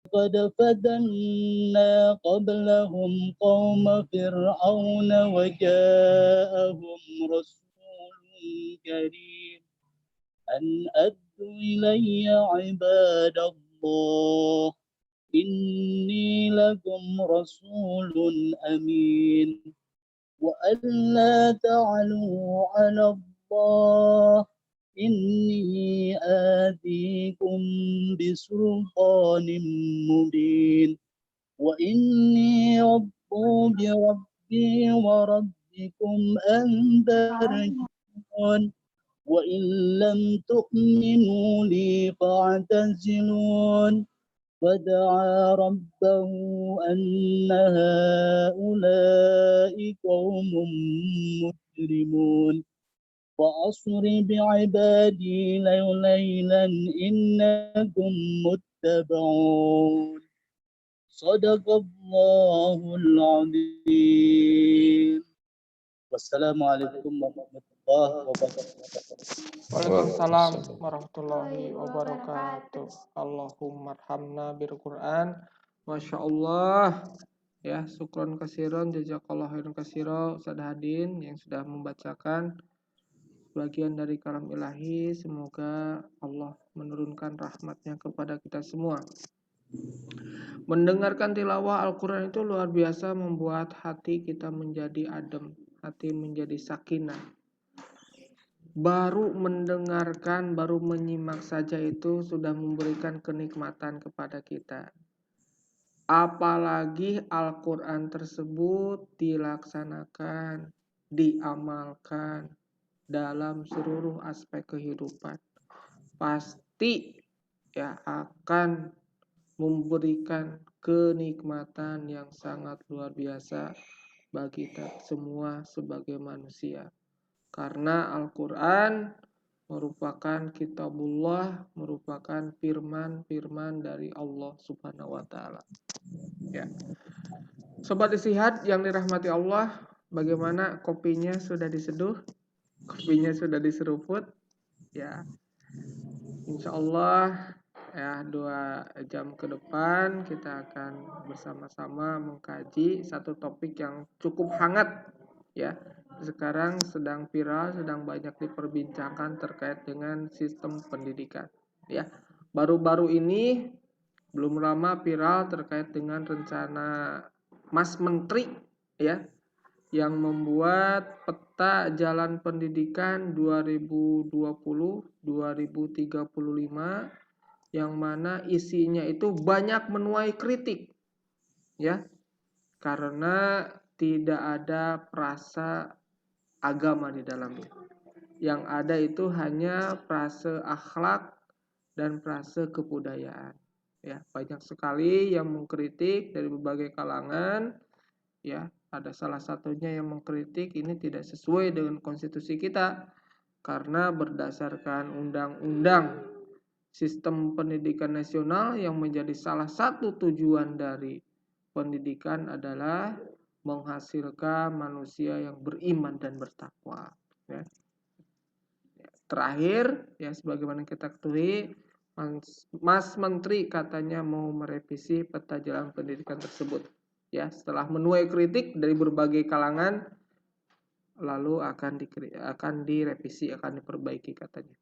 قد فتنا قبلهم قوم فرعون وجاءهم رسول كريم أن أدوا إلي عباد الله إني لكم رسول أمين وألا تعلوا على الله إني آتيكم بسلطان مبين وإني رضوا بربي وربكم أن ترجعون وإن لم تؤمنوا لي فاعتزلون ودعا ربه أن هؤلاء قوم مجرمون وأسر بعبادي ليلا إنكم متبعون صدق الله العظيم والسلام عليكم ورحمة الله وبركاته. Waalaikumsalam warahmatullahi wabarakatuh. Allahumma arhamna bil Quran. Masya Allah. Ya, syukron kasiron, jazakallah khairan kasiro, Ustaz Hadin yang sudah membacakan bagian dari kalam ilahi. Semoga Allah menurunkan rahmatnya kepada kita semua. Mendengarkan tilawah Al-Quran itu luar biasa membuat hati kita menjadi adem, hati menjadi sakinah. Baru mendengarkan, baru menyimak saja itu sudah memberikan kenikmatan kepada kita. Apalagi Al-Quran tersebut dilaksanakan, diamalkan dalam seluruh aspek kehidupan. Pasti ya akan memberikan kenikmatan yang sangat luar biasa bagi kita semua sebagai manusia. Karena Al-Quran merupakan kitabullah, merupakan firman-firman dari Allah Subhanahu wa Ta'ala. Ya. Sobat Istihad yang dirahmati Allah, bagaimana kopinya sudah diseduh? Kopinya sudah diseruput? Ya. Insya Allah ya 2 jam ke depan kita akan bersama-sama mengkaji satu topik yang cukup hangat ya. Sekarang sedang viral, sedang banyak diperbincangkan terkait dengan sistem pendidikan ya. Baru-baru ini belum lama viral terkait dengan rencana Mas Menteri ya yang membuat peta jalan pendidikan 2020-2035 yang mana isinya itu banyak menuai kritik ya karena tidak ada frasa agama di dalamnya. Yang ada itu hanya frase akhlak dan frase kebudayaan. Ya, banyak sekali yang mengkritik dari berbagai kalangan. Ya, ada salah satunya yang mengkritik ini tidak sesuai dengan konstitusi kita karena berdasarkan undang-undang sistem pendidikan nasional yang menjadi salah satu tujuan dari pendidikan adalah menghasilkan manusia yang beriman dan bertakwa. Ya. Terakhir, ya sebagaimana kita ketahui, Mas Menteri katanya mau merevisi peta jalan pendidikan tersebut. Ya, setelah menuai kritik dari berbagai kalangan, lalu akan direvisi, akan diperbaiki katanya.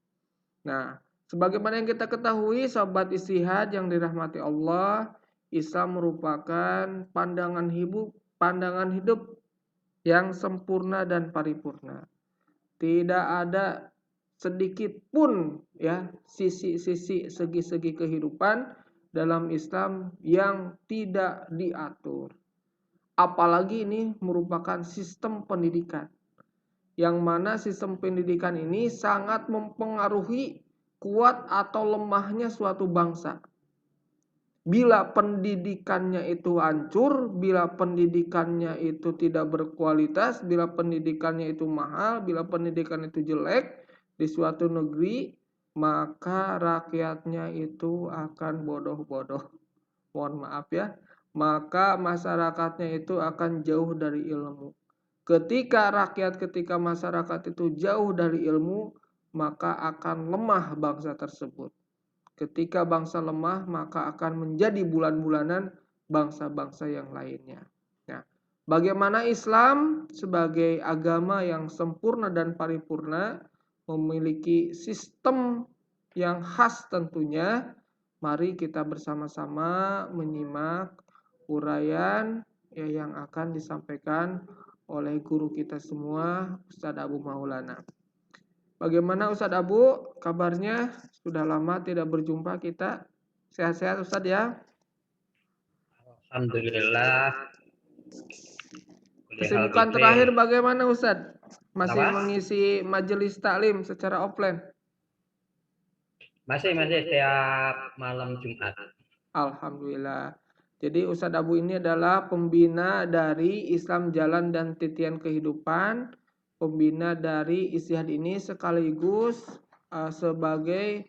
Nah, sebagaimana yang kita ketahui, Sobat Istihad yang dirahmati Allah, Islam merupakan pandangan hidup yang sempurna dan paripurna. Tidak ada sedikit pun ya sisi-sisi segi-segi kehidupan dalam Islam yang tidak diatur. Apalagi ini merupakan sistem pendidikan. Yang mana sistem pendidikan ini sangat mempengaruhi kuat atau lemahnya suatu bangsa. Bila pendidikannya itu hancur, bila pendidikannya itu tidak berkualitas, bila pendidikannya itu mahal, bila pendidikan itu jelek di suatu negeri, maka rakyatnya itu akan bodoh-bodoh. Mohon maaf ya. Maka masyarakatnya itu akan jauh dari ilmu. Ketika masyarakat itu jauh dari ilmu, maka akan lemah bangsa tersebut. Ketika bangsa lemah, maka akan menjadi bulan-bulanan bangsa-bangsa yang lainnya. Nah, bagaimana Islam sebagai agama yang sempurna dan paripurna memiliki sistem yang khas tentunya. Mari kita bersama-sama menyimak uraian yang akan disampaikan oleh guru kita semua, Ustadz Abu Maulana. Bagaimana Ustadz Abu? Kabarnya sudah lama tidak berjumpa kita. Sehat-sehat Ustadz ya? Alhamdulillah. Kesibukan terakhir bagaimana Ustadz? Masih Kenapa? mengisi majelis taklim secara offline? Masih setiap malam Jumat. Alhamdulillah. Jadi Ustadz Abu ini adalah pembina dari Islam Jalan dan Titian Kehidupan. Pembina dari Istihad ini sekaligus sebagai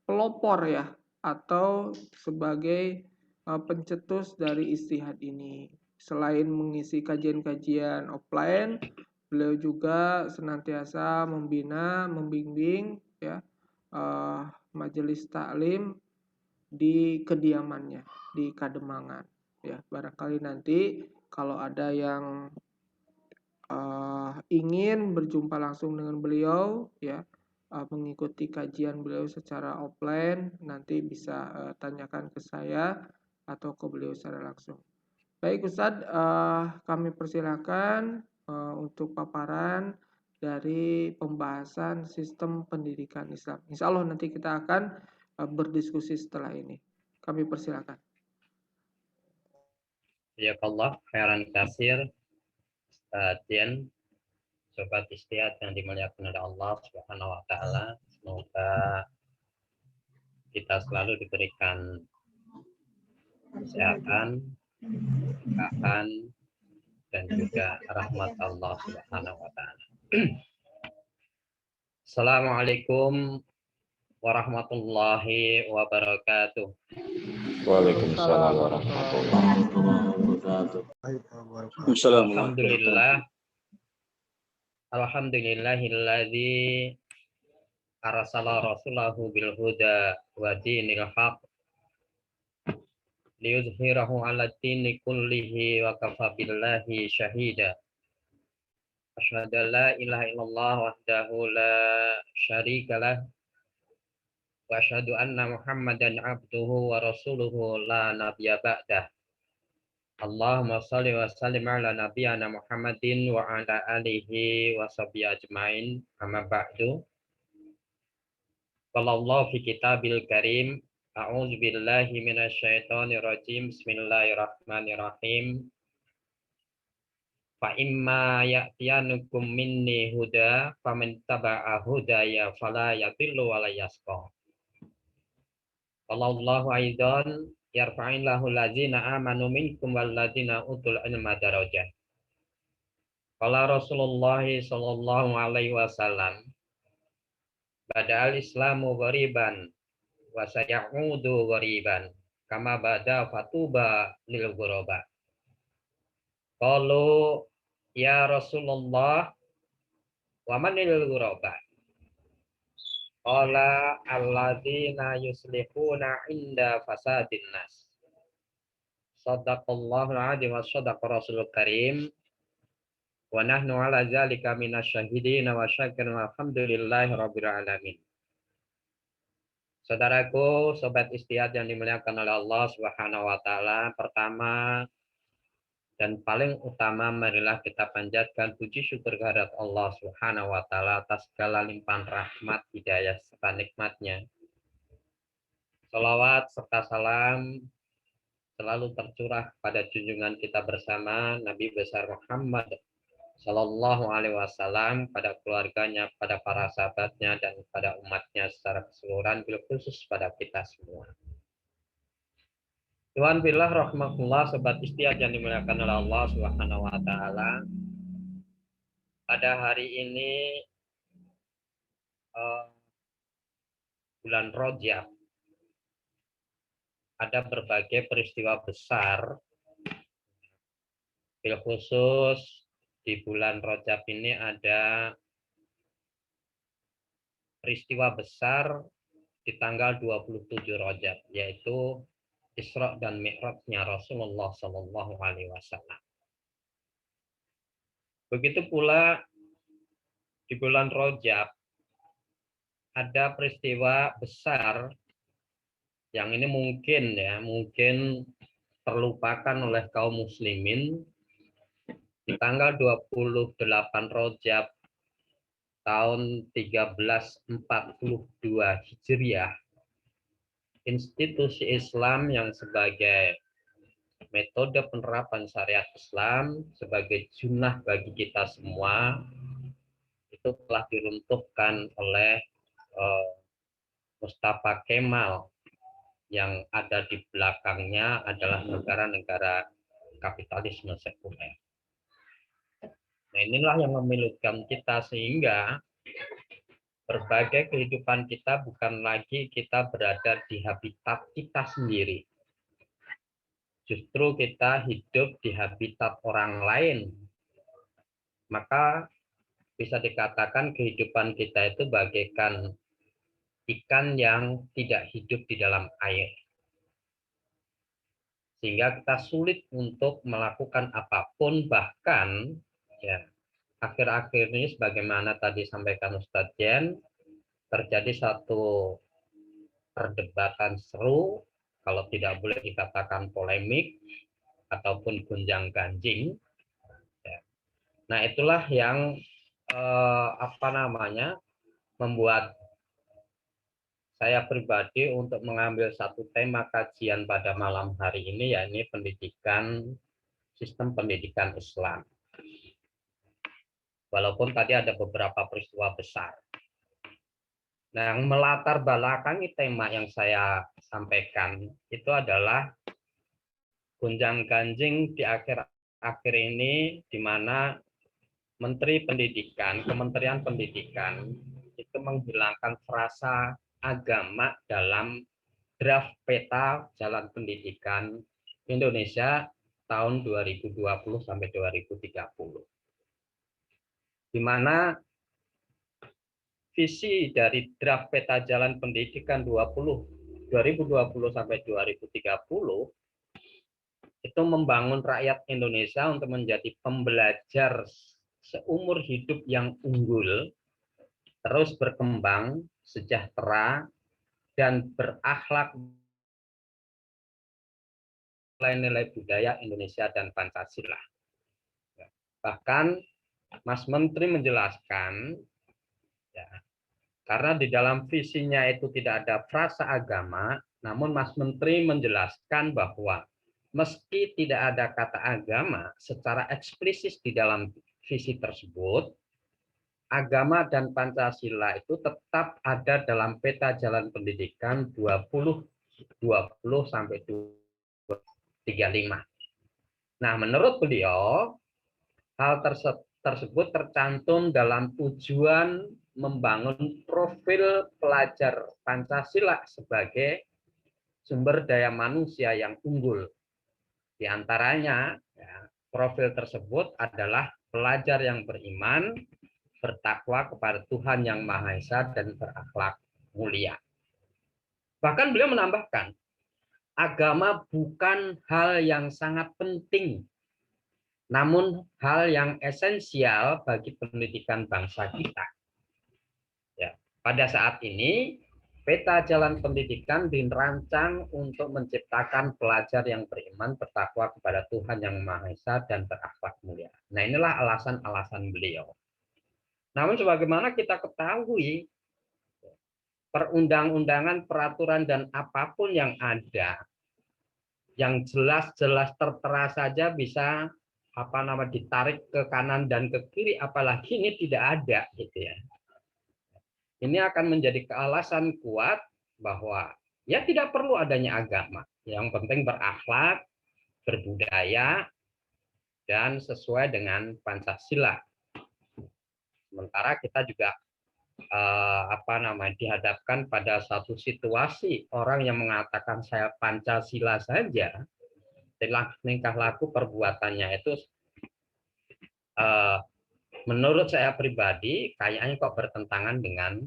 pelopor ya, atau sebagai pencetus dari Istihad ini. Selain mengisi kajian-kajian offline, beliau juga senantiasa membina, membimbing ya majelis taklim di kediamannya di Kademangan ya. Barangkali nanti kalau ada yang ingin berjumpa langsung dengan beliau ya, mengikuti kajian beliau secara offline, nanti bisa tanyakan ke saya atau ke beliau secara langsung. Baik Ustadz, kami persilakan untuk paparan dari pembahasan sistem pendidikan Islam. Insya Allah nanti kita akan berdiskusi setelah ini. Kami persilakan. Ya Allah, khairan kasir, Dian, sobat Istihad yang dimuliakan oleh Allah Subhanahu wa taala. Semoga kita selalu diberikan kesehatan, keberkahan, dan juga rahmat Allah Subhanahu wa taala. Assalamualaikum warahmatullahi wabarakatuh. Waalaikumsalam warahmatullahi wabarakatuh. Alhamdulillahilladzi arsala rasulahu bil huda wa dinil haq liyuzhirahu 'ala dini kullihi wa kafa billahi syahida. Asyhadu an la ilaha illallah wahdahu la syarika lah wa asyhadu anna Muhammadan abduhu wa rasuluhu la nabiyya ba'dah. Allahumma shalli wa sallim ala nabiyyina Muhammadin wa ala alihi wa sahbihi ajmain. Amma ba'du. Qala Allah fi kitabil karim, a'udzu billahi minasyaitonir rajim. Bismillahirrahmanirrahim. Fa imma ya'tiyanukum minni huda faman taba'a hudaya fala yadhillu wa la yashqa. Qala Allahu aidan yarfa'illahu allazina amanu minkum wallazina utul ilma darajat. Qala Rasulullah sallallahu alaihi wasallam, bada'al islamu ghariban wa sayaudu ghariban kama bada fatuba lil ghuraba. Qalu ya Rasulullah wa manil ghuraba? Qala alladzina yuslihuna inda fasadin nas. Shadaqallahul adzim wa shadaqa rasulul karim. Wa nahnu ala dzalika minasyahidin wa syakirin walhamdulillahi rabbil alamin. Saudaraku, sobat Istihad yang dimuliakan oleh Allah Subhanahu wa taala, pertama dan paling utama marilah kita panjatkan puji syukur kehadirat Allah Subhanahu wa taala atas segala limpahan rahmat, hidayah serta nikmatnya. Shalawat serta salam selalu tercurah pada junjungan kita bersama Nabi besar Muhammad Sallallahu Alaihi Wasallam, pada keluarganya, pada para sahabatnya, dan pada umatnya secara keseluruhan, bil khusus pada kita semua. Tuhan billah rahmatullah, sobat Istihad yang dimuliakan oleh Allah Subhanahu wa taala. Pada hari ini bulan Rajab, ada berbagai peristiwa besar. Bil khusus di bulan Rajab ini ada peristiwa besar di tanggal 27 Rajab, yaitu Isra dan Mi'rajnya Rasulullah Shallallahu Alaihi Wasallam. Begitu pula di bulan Rajab ada peristiwa besar yang ini mungkin terlupakan oleh kaum muslimin. Di tanggal 28 Rajab tahun 1342 Hijriah, institusi Islam yang sebagai metode penerapan syariat Islam sebagai junnah bagi kita semua itu telah diruntuhkan oleh Mustafa Kemal, yang ada di belakangnya adalah negara-negara kapitalisme sekuler. Nah, inilah yang memilukan kita sehingga berbagai kehidupan kita bukan lagi kita berada di habitat kita sendiri. Justru kita hidup di habitat orang lain. Maka bisa dikatakan kehidupan kita itu bagaikan ikan yang tidak hidup di dalam air. Sehingga kita sulit untuk melakukan apapun, bahkan ya akhir-akhir ini sebagaimana tadi sampaikan Ustadz Jen, terjadi satu perdebatan seru, kalau tidak boleh dikatakan polemik ataupun gonjang-ganjing. Nah, itulah yang membuat saya pribadi untuk mengambil satu tema kajian pada malam hari ini, yakni sistem pendidikan Islam. Walaupun tadi ada beberapa peristiwa besar. Nah, yang melatar belakangi tema yang saya sampaikan itu adalah gonjang-ganjing di akhir ini, di mana Kementerian Pendidikan itu menghilangkan frasa agama dalam draft peta jalan pendidikan Indonesia tahun 2020 sampai 2030. Di mana visi dari draft peta jalan pendidikan 2020 sampai 2030 itu membangun rakyat Indonesia untuk menjadi pembelajar seumur hidup yang unggul, terus berkembang, sejahtera, dan berakhlak nilai-nilai budaya Indonesia dan Pancasila. Bahkan Mas Menteri menjelaskan, ya, karena di dalam visinya itu tidak ada frasa agama, namun Mas Menteri menjelaskan bahwa meski tidak ada kata agama secara eksplisit di dalam visi tersebut, agama dan Pancasila itu tetap ada dalam peta jalan pendidikan 2020 sampai 2035. Nah, menurut beliau, hal tersebut tercantum dalam tujuan membangun profil pelajar Pancasila sebagai sumber daya manusia yang unggul. Di antaranya, ya, profil tersebut adalah pelajar yang beriman, bertakwa kepada Tuhan Yang Maha Esa, dan berakhlak mulia. Bahkan beliau menambahkan, agama bukan hal yang sangat penting, namun hal yang esensial bagi pendidikan bangsa kita. Ya, pada saat ini, peta jalan pendidikan dirancang untuk menciptakan pelajar yang beriman, bertakwa kepada Tuhan Yang Maha Esa, dan berakhlak mulia. Nah, inilah alasan-alasan beliau. Namun sebagaimana kita ketahui, perundang-undangan, peraturan, dan apapun yang ada, yang jelas-jelas tertera saja bisa ditarik ke kanan dan ke kiri, apalagi ini tidak ada, gitu ya. Ini akan menjadi alasan kuat bahwa ya tidak perlu adanya agama, yang penting berakhlak, berbudaya, dan sesuai dengan Pancasila. Sementara kita juga dihadapkan pada satu situasi orang yang mengatakan saya Pancasila saja, tingkah laku perbuatannya itu menurut saya pribadi kayaknya kok bertentangan dengan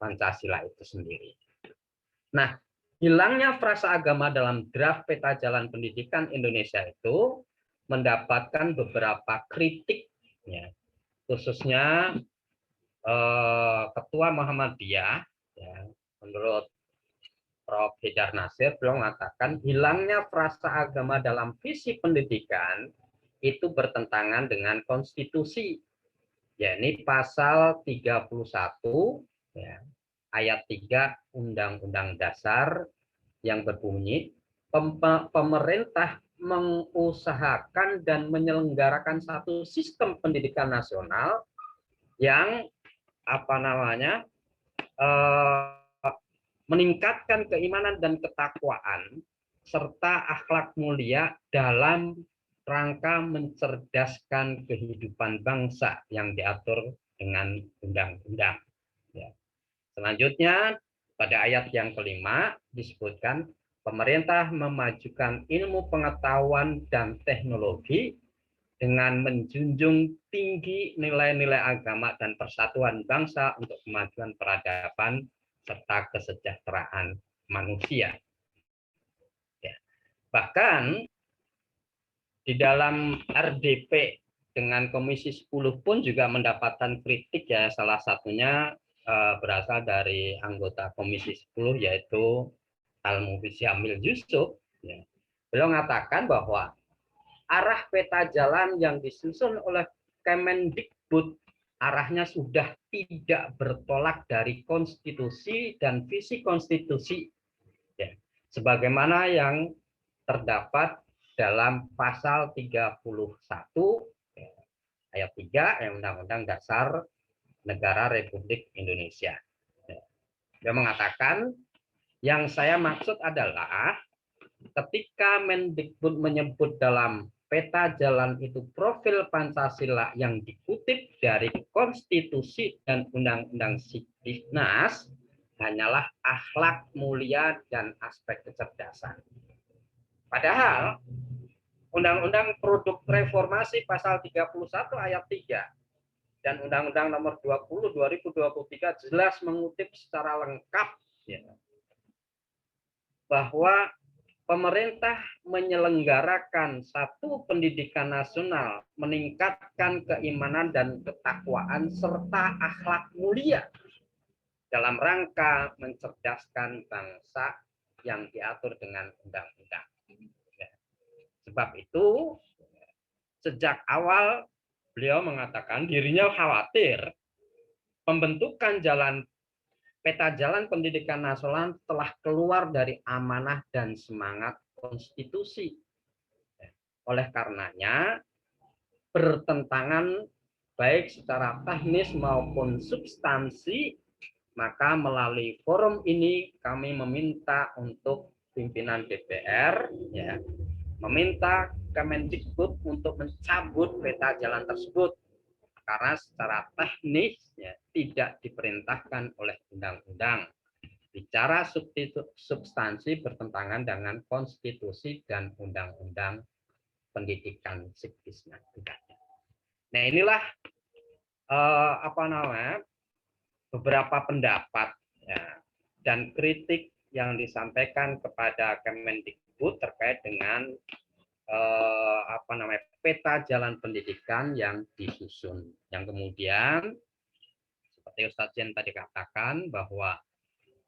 Pancasila itu sendiri. Nah, hilangnya frasa agama dalam draft peta jalan pendidikan Indonesia itu mendapatkan beberapa kritik, ya, khususnya Ketua Muhammadiyah, ya, menurut Prof. Hidar Nasir, beliau mengatakan hilangnya frasa agama dalam visi pendidikan itu bertentangan dengan konstitusi, yakni pasal 31, ya, ayat 3 Undang-Undang Dasar yang berbunyi pemerintah mengusahakan dan menyelenggarakan satu sistem pendidikan nasional yang meningkatkan keimanan dan ketakwaan serta akhlak mulia dalam rangka mencerdaskan kehidupan bangsa yang diatur dengan undang-undang. Ya. Selanjutnya, pada ayat yang kelima disebutkan pemerintah memajukan ilmu pengetahuan dan teknologi dengan menjunjung tinggi nilai-nilai agama dan persatuan bangsa untuk kemajuan peradaban serta kesejahteraan manusia. Ya. Bahkan di dalam RDP dengan Komisi 10 pun juga mendapatkan kritik, ya, salah satunya berasal dari anggota Komisi 10 yaitu Al-Mufi Syamil Yusuf. Ya. Beliau mengatakan bahwa arah peta jalan yang disusun oleh Kemendikbud arahnya sudah tidak bertolak dari konstitusi dan visi konstitusi, ya, sebagaimana yang terdapat dalam pasal 31 ayat 3 Undang-Undang Dasar Negara Republik Indonesia. Dia mengatakan yang saya maksud adalah ketika Mendikbud menyebut dalam peta jalan itu profil Pancasila yang dikutip dari konstitusi dan undang-undang Sidiknas hanyalah akhlak mulia dan aspek kecerdasan. Padahal Undang-Undang Produk Reformasi pasal 31 ayat 3 dan Undang-Undang nomor 20 2023 jelas mengutip secara lengkap, ya, bahwa pemerintah menyelenggarakan satu pendidikan nasional, meningkatkan keimanan dan ketakwaan serta akhlak mulia dalam rangka mencerdaskan bangsa yang diatur dengan undang-undang. Sebab itu, sejak awal beliau mengatakan dirinya khawatir pembentukan peta jalan pendidikan nasional telah keluar dari amanah dan semangat konstitusi. Oleh karenanya, bertentangan baik secara teknis maupun substansi, maka melalui forum ini kami meminta untuk pimpinan DPR, ya, meminta Kemendikbud untuk mencabut peta jalan tersebut karena secara teknis, ya, tidak diperintahkan oleh undang-undang. Bicara substansi bertentangan dengan konstitusi dan undang-undang pendidikan Sidiknas. Nah, inilah beberapa pendapat, ya, dan kritik yang disampaikan kepada Kemendikbud terkait dengan peta jalan pendidikan yang disusun, yang kemudian seperti Ustadz Jen tadi katakan bahwa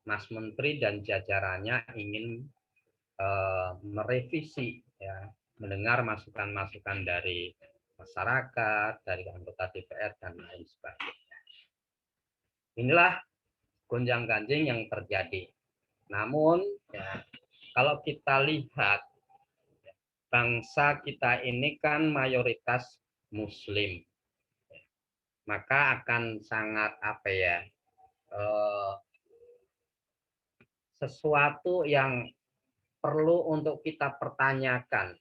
Mas Menteri dan jajarannya ingin merevisi, ya, mendengar masukan-masukan dari masyarakat, dari anggota DPR dan lain sebagainya. Inilah gonjang-ganjing yang terjadi. Namun, ya, kalau kita lihat bangsa kita ini kan mayoritas Muslim, maka akan sangat sesuatu yang perlu untuk kita pertanyakan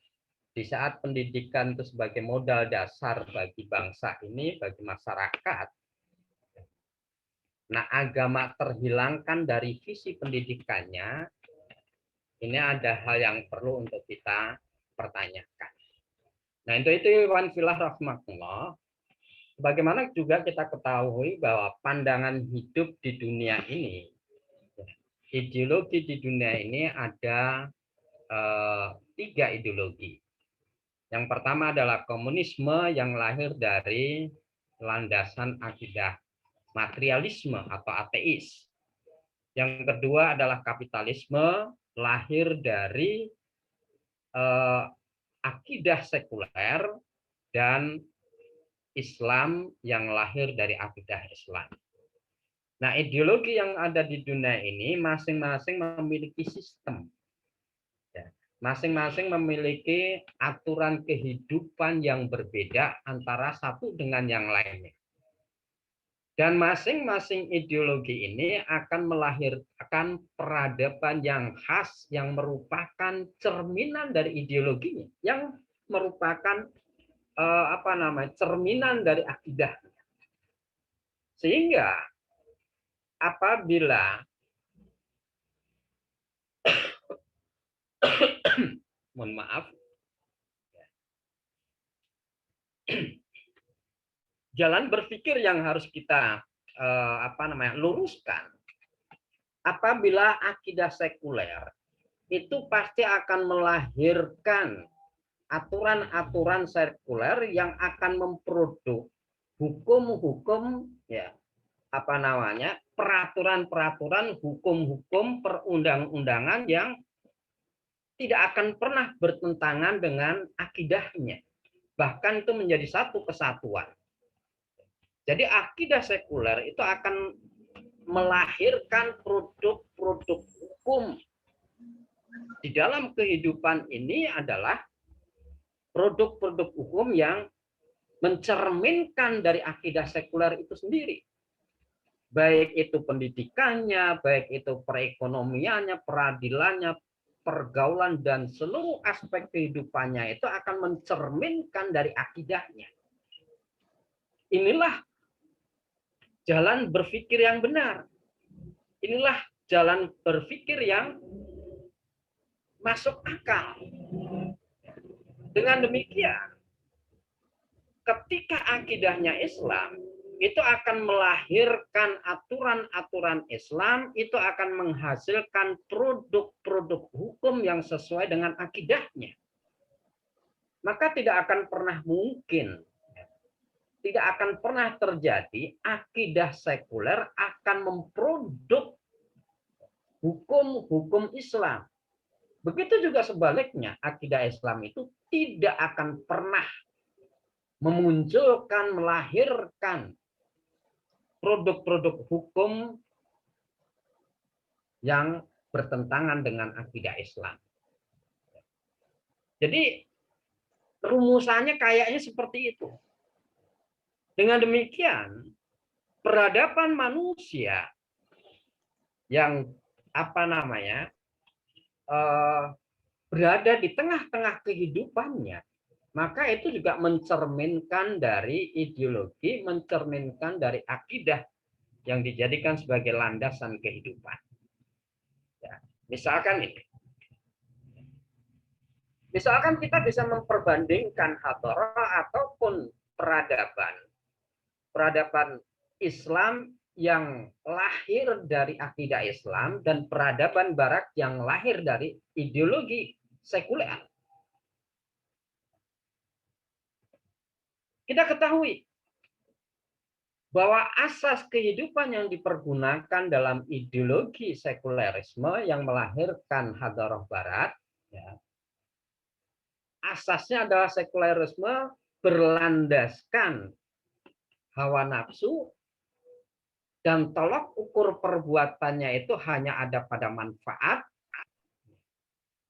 di saat pendidikan itu sebagai modal dasar bagi bangsa ini, bagi masyarakat. Nah, agama terhilangkan dari visi pendidikannya, ini ada hal yang perlu untuk kita pertanyakan. Nah, itu Iwan Filah rahmatullah. Bagaimana juga kita ketahui bahwa pandangan hidup di dunia ini ideologi di dunia ini ada 3 ideologi. Yang pertama adalah komunisme yang lahir dari landasan akidah materialisme atau ateis. Yang kedua adalah kapitalisme lahir dari akidah sekuler, dan Islam yang lahir dari akidah Islam. Nah, ideologi yang ada di dunia ini masing-masing memiliki sistem. Masing-masing memiliki aturan kehidupan yang berbeda antara satu dengan yang lainnya. Dan masing-masing ideologi ini akan melahirkan peradaban yang khas yang merupakan cerminan dari ideologinya, yang merupakan cerminan dari akidah. Sehingga apabila mohon maaf, jalan berpikir yang harus kita luruskan, apabila akidah sekuler itu pasti akan melahirkan aturan-aturan sekuler yang akan memproduk hukum-hukum, peraturan-peraturan, hukum-hukum, perundang-undangan yang tidak akan pernah bertentangan dengan akidahnya. Bahkan itu menjadi satu kesatuan. Jadi akidah sekuler itu akan melahirkan produk-produk hukum. Di dalam kehidupan ini adalah produk-produk hukum yang mencerminkan dari akidah sekuler itu sendiri. Baik itu pendidikannya, baik itu perekonomiannya, peradilannya, pergaulan, dan seluruh aspek kehidupannya itu akan mencerminkan dari akidahnya. Inilah jalan berpikir yang benar. Inilah jalan berpikir yang masuk akal. Dengan demikian, ketika akidahnya Islam, itu akan melahirkan aturan-aturan Islam, itu akan menghasilkan produk-produk hukum yang sesuai dengan akidahnya. Maka tidak akan pernah mungkin, tidak akan pernah terjadi akidah sekuler akan memproduk hukum-hukum Islam. Begitu juga sebaliknya, akidah Islam itu tidak akan pernah memunculkan, melahirkan produk-produk hukum yang bertentangan dengan akidah Islam. Jadi rumusannya kayaknya seperti itu. Dengan demikian, peradaban manusia yang berada di tengah-tengah kehidupannya, maka itu juga mencerminkan dari ideologi, mencerminkan dari akidah yang dijadikan sebagai landasan kehidupan. Ya, misalkan kita bisa memperbandingkan hadharah ataupun peradaban Islam yang lahir dari akidah Islam dan peradaban Barat yang lahir dari ideologi sekuler. Kita ketahui bahwa asas kehidupan yang dipergunakan dalam ideologi sekulerisme yang melahirkan hadharah Barat, asasnya adalah sekulerisme berlandaskan hawa nafsu, dan tolak ukur perbuatannya itu hanya ada pada manfaat.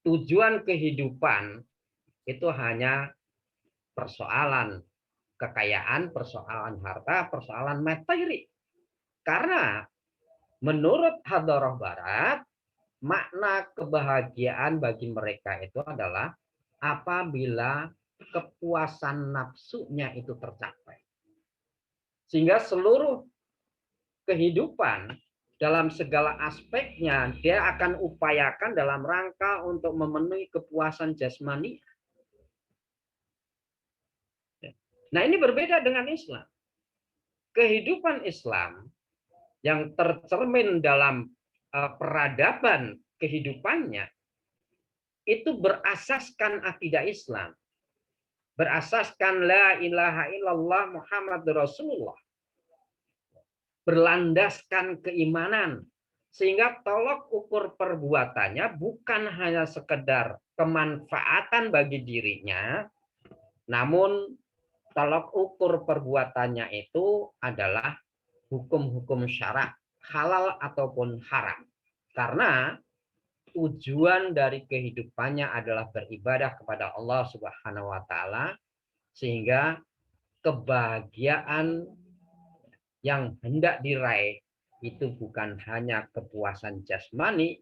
Tujuan kehidupan itu hanya persoalan kekayaan, persoalan harta, persoalan materi. Karena menurut hadharah Barat, makna kebahagiaan bagi mereka itu adalah apabila kepuasan nafsunya itu tercapai. Sehingga seluruh kehidupan dalam segala aspeknya dia akan upayakan dalam rangka untuk memenuhi kepuasan jasmani. Nah, ini berbeda dengan Islam. Kehidupan Islam yang tercermin dalam peradaban kehidupannya itu berasaskan akidah Islam, berasaskan la ilaha illallah Muhammadur Rasulullah, berlandaskan keimanan, sehingga tolok ukur perbuatannya bukan hanya sekedar kemanfaatan bagi dirinya, namun tolok ukur perbuatannya itu adalah hukum-hukum syarak, halal ataupun haram. Karena tujuan dari kehidupannya adalah beribadah kepada Allah Subhanahu wa taala, sehingga kebahagiaan yang hendak diraih itu bukan hanya kepuasan jasmani,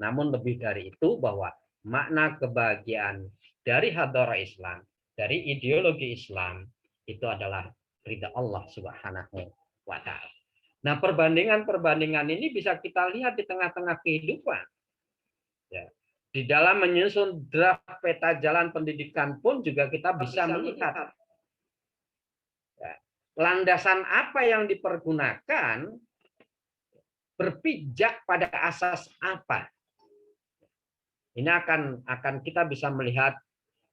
namun lebih dari itu bahwa makna kebahagiaan dari hadarah Islam, dari ideologi Islam itu adalah ridha Allah Subhanahu wa taala. Nah, perbandingan-perbandingan ini bisa kita lihat di tengah-tengah kehidupan. Ya. Di dalam menyusun draft peta jalan pendidikan pun juga kita bisa melihat ya, landasan apa yang dipergunakan, berpijak pada asas apa. Ini akan kita bisa melihat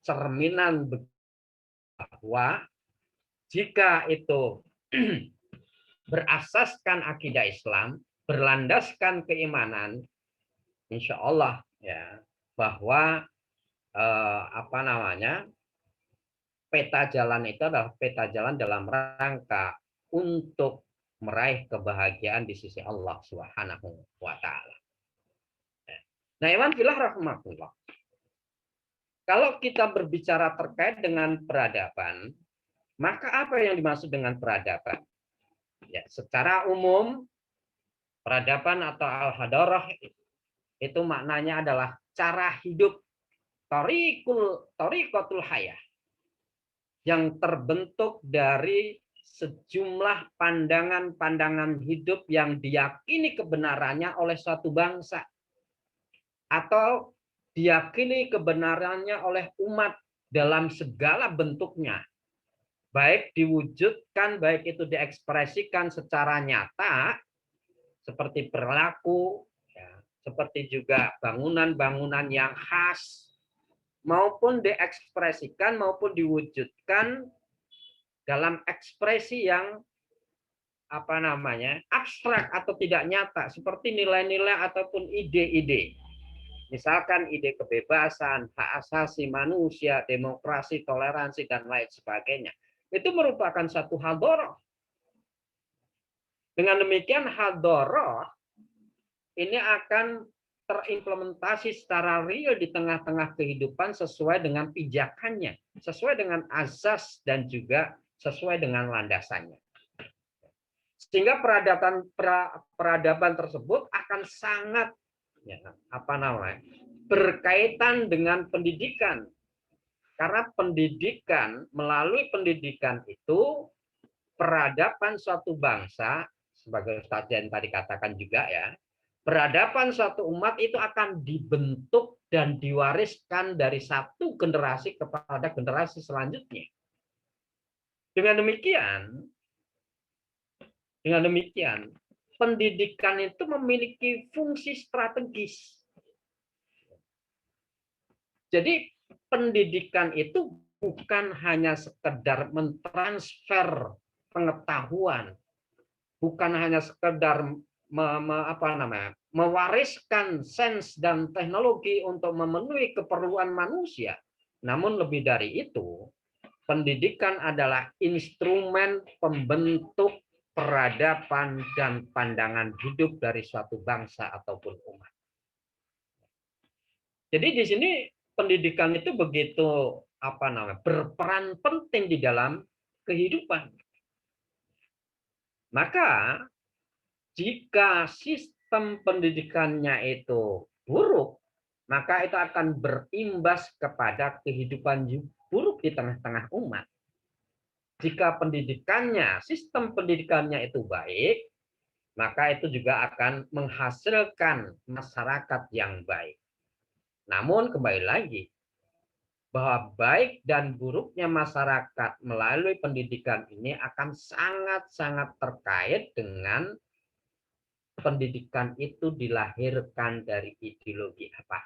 cerminan bahwa jika itu berasaskan akidah Islam, berlandaskan keimanan, insya Allah ya bahwa peta jalan itu adalah peta jalan dalam rangka untuk meraih kebahagiaan di sisi Allah Subhanahu wa taala. Nah, iwan fillah rahmatullah. Kalau kita berbicara terkait dengan peradaban, maka apa yang dimaksud dengan peradaban? Ya, secara umum peradaban atau al-hadarah itu maknanya adalah cara hidup, thariqatul hayah, yang terbentuk dari sejumlah pandangan-pandangan hidup yang diyakini kebenarannya oleh suatu bangsa atau diyakini kebenarannya oleh umat dalam segala bentuknya, baik diwujudkan, baik itu diekspresikan secara nyata seperti perilaku, ya, seperti juga bangunan-bangunan yang khas, maupun diekspresikan maupun diwujudkan dalam ekspresi yang abstrak atau tidak nyata, seperti nilai-nilai ataupun ide-ide. Misalkan ide kebebasan, hak asasi manusia, demokrasi, toleransi, dan lain sebagainya. Itu merupakan satu hadarah. Dengan demikian hadarah ini akan terimplementasi secara real di tengah-tengah kehidupan sesuai dengan pijakannya, sesuai dengan azas dan juga sesuai dengan landasannya. Sehingga peradaban tersebut akan sangat berkaitan dengan pendidikan. Karena pendidikan, melalui pendidikan itu peradaban suatu bangsa, sebagai Ustaz yang tadi katakan juga ya, peradaban suatu umat itu akan dibentuk dan diwariskan dari satu generasi kepada generasi selanjutnya. Dengan demikian, pendidikan itu memiliki fungsi strategis. Jadi pendidikan itu bukan hanya sekedar mentransfer pengetahuan, bukan hanya sekedar mewariskan sains dan teknologi untuk memenuhi keperluan manusia. Namun lebih dari itu, pendidikan adalah instrumen pembentuk peradaban dan pandangan hidup dari suatu bangsa ataupun umat. Jadi di sini pendidikan itu begitu berperan penting di dalam kehidupan. Maka jika sistem pendidikannya itu buruk, maka itu akan berimbas kepada kehidupan buruk di tengah-tengah umat. Jika sistem pendidikannya itu baik, maka itu juga akan menghasilkan masyarakat yang baik. Namun kembali lagi, bahwa baik dan buruknya masyarakat melalui pendidikan ini akan sangat-sangat terkait dengan pendidikan itu dilahirkan dari ideologi apa.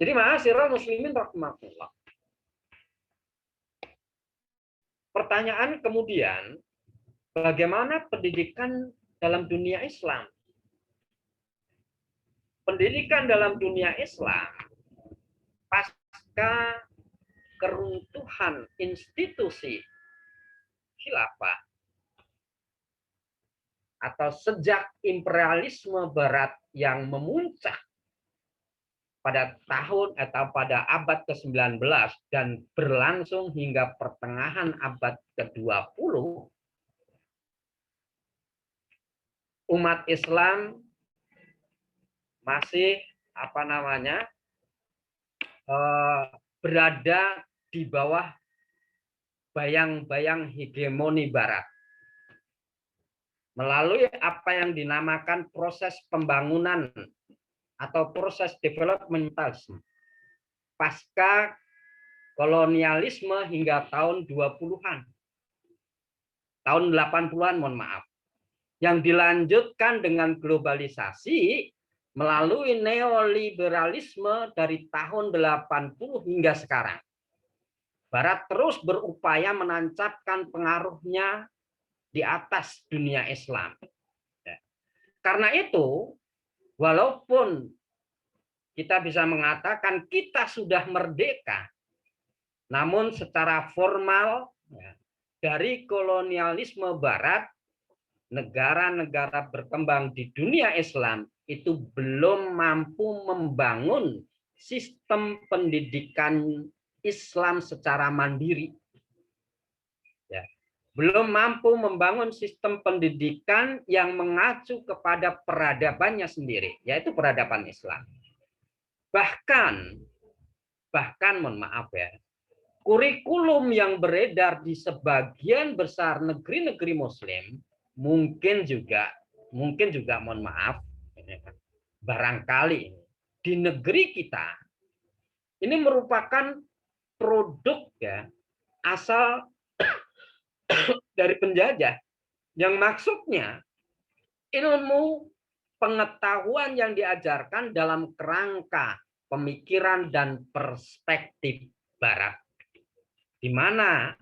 Jadi ma'asyiral muslimin rahimakumullah. Pertanyaan kemudian, bagaimana pendidikan dalam dunia Islam? Pendidikan dalam dunia Islam pasca keruntuhan institusi khilafah atau sejak imperialisme barat yang memuncak pada tahun atau pada abad ke-19 dan berlangsung hingga pertengahan abad ke-20, umat Islam masih berada di bawah bayang-bayang hegemoni barat melalui apa yang dinamakan proses pembangunan atau proses developmentalisme pasca kolonialisme hingga tahun 20-an. Tahun 80-an, mohon maaf. Yang dilanjutkan dengan globalisasi melalui neoliberalisme dari tahun 80 hingga sekarang. Barat terus berupaya menancapkan pengaruhnya di atas dunia Islam. Karena itu, walaupun kita bisa mengatakan kita sudah merdeka, namun secara formal dari kolonialisme barat, negara-negara berkembang di dunia Islam itu belum mampu membangun sistem pendidikan Islam secara mandiri. Ya. Belum mampu membangun sistem pendidikan yang mengacu kepada peradabannya sendiri, yaitu peradaban Islam. Bahkan mohon maaf ya, kurikulum yang beredar di sebagian besar negeri-negeri Muslim mungkin juga mohon maaf, barangkali di negeri kita ini merupakan produk ya asal dari penjajah, yang maksudnya ilmu pengetahuan yang diajarkan dalam kerangka pemikiran dan perspektif barat, di mana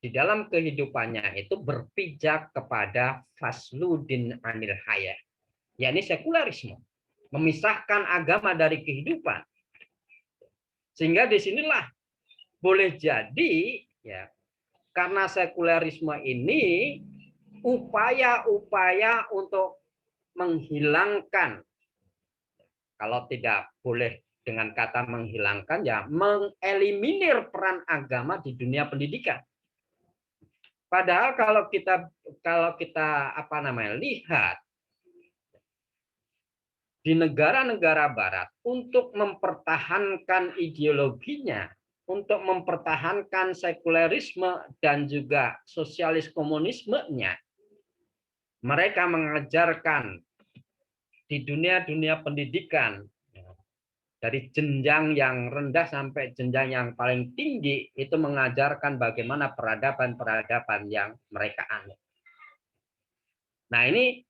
di dalam kehidupannya itu berpijak kepada fasludin anil hayah, yakni sekularisme, memisahkan agama dari kehidupan. Sehingga disinilah boleh jadi ya, karena sekularisme ini upaya-upaya untuk menghilangkan, kalau tidak boleh dengan kata menghilangkan ya mengeliminir peran agama di dunia pendidikan. Padahal kalau kita lihat di negara-negara barat untuk mempertahankan ideologinya, untuk mempertahankan sekularisme dan juga sosialis komunismenya, mereka mengajarkan di dunia pendidikan dari jenjang yang rendah sampai jenjang yang paling tinggi, itu mengajarkan bagaimana peradaban yang mereka anut. Nah, ini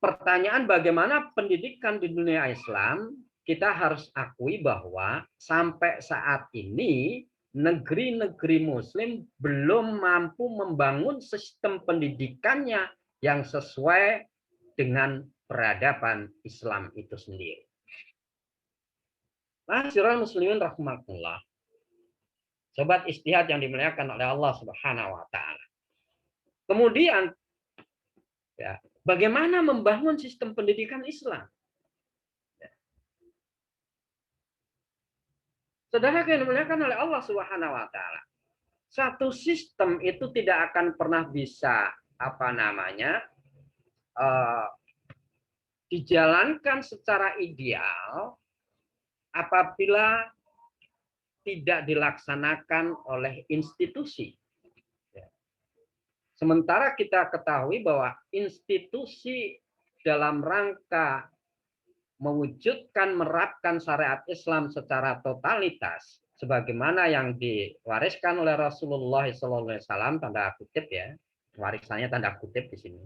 pertanyaan bagaimana pendidikan di dunia Islam, kita harus akui bahwa sampai saat ini negeri-negeri Muslim belum mampu membangun sistem pendidikannya yang sesuai dengan peradaban Islam itu sendiri. Ma'asyiral muslimin rahimakumullah. Sobat Istihad yang dimuliakan oleh Allah Subhanahu wa taala. Kemudian ya, bagaimana membangun sistem pendidikan Islam? Saudara yang dimuliakan oleh Allah Subhanahu wa taala. Satu sistem itu tidak akan pernah bisa dijalankan secara ideal apabila tidak dilaksanakan oleh institusi. Sementara kita ketahui bahwa institusi dalam rangka mewujudkan menerapkan syariat Islam secara totalitas, sebagaimana yang diwariskan oleh Rasulullah SAW, tanda kutip ya, warisannya tanda kutip di sini.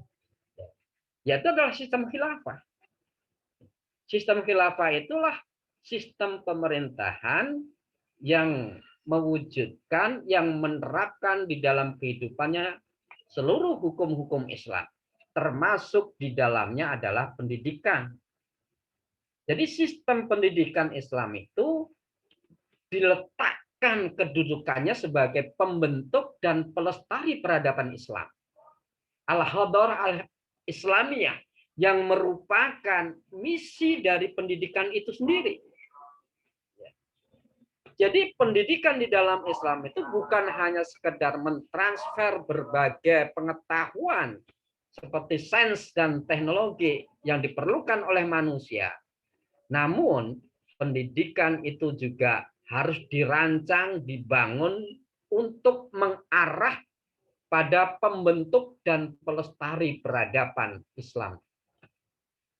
Yaitu adalah sistem khilafah. Sistem khilafah itulah sistem pemerintahan yang mewujudkan, yang menerapkan di dalam kehidupannya seluruh hukum-hukum Islam, termasuk di dalamnya adalah pendidikan. Jadi sistem pendidikan Islam itu diletakkan kedudukannya sebagai pembentuk dan pelestari peradaban Islam. Al-Hadarah al-Islamiyah, yang merupakan misi dari pendidikan itu sendiri. Jadi pendidikan di dalam Islam itu bukan hanya sekedar mentransfer berbagai pengetahuan seperti sains dan teknologi yang diperlukan oleh manusia. Namun pendidikan itu juga harus dirancang, dibangun untuk mengarah pada pembentuk dan pelestari peradaban Islam.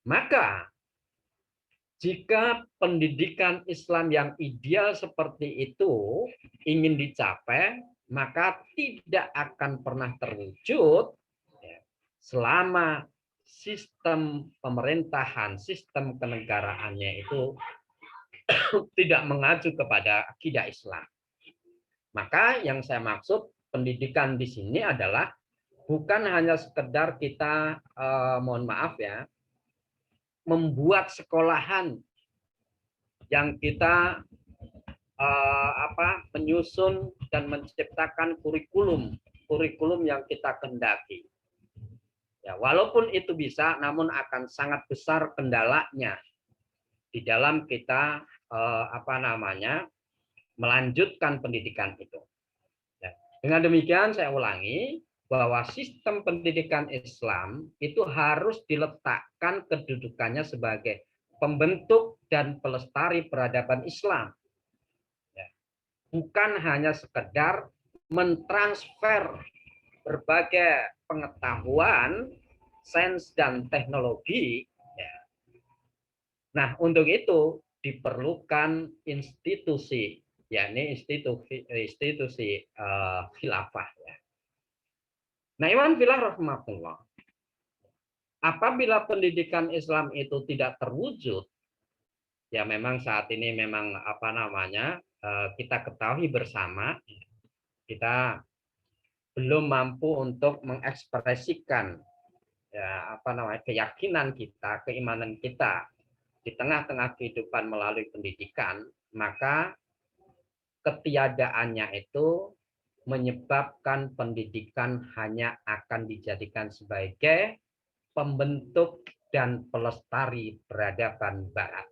Maka jika pendidikan Islam yang ideal seperti itu ingin dicapai, maka tidak akan pernah terwujud selama sistem pemerintahan, sistem kenegaraannya itu tidak mengacu kepada akidah Islam. Maka yang saya maksud pendidikan di sini adalah bukan hanya sekedar kita, mohon maaf ya, membuat sekolahan yang kita menyusun dan menciptakan kurikulum yang kita kehendaki. Ya, walaupun itu bisa, namun akan sangat besar kendalanya di dalam kita melanjutkan pendidikan itu. Ya. Dengan demikian saya ulangi bahwa sistem pendidikan Islam itu harus diletakkan kedudukannya sebagai pembentuk dan pelestari peradaban Islam. Ya. Bukan hanya sekedar mentransfer berbagai pengetahuan, sains dan teknologi. Ya. Nah, untuk itu diperlukan institusi, yakni institusi khilafah. Ya. Nah, Iwan filah rahmatullah. Apabila pendidikan Islam itu tidak terwujud, ya memang saat ini memang kita ketahui bersama, kita belum mampu untuk mengekspresikan keyakinan kita, keimanan kita di tengah-tengah kehidupan melalui pendidikan, maka ketiadaannya itu menyebabkan pendidikan hanya akan dijadikan sebagai pembentuk dan pelestari peradaban Barat.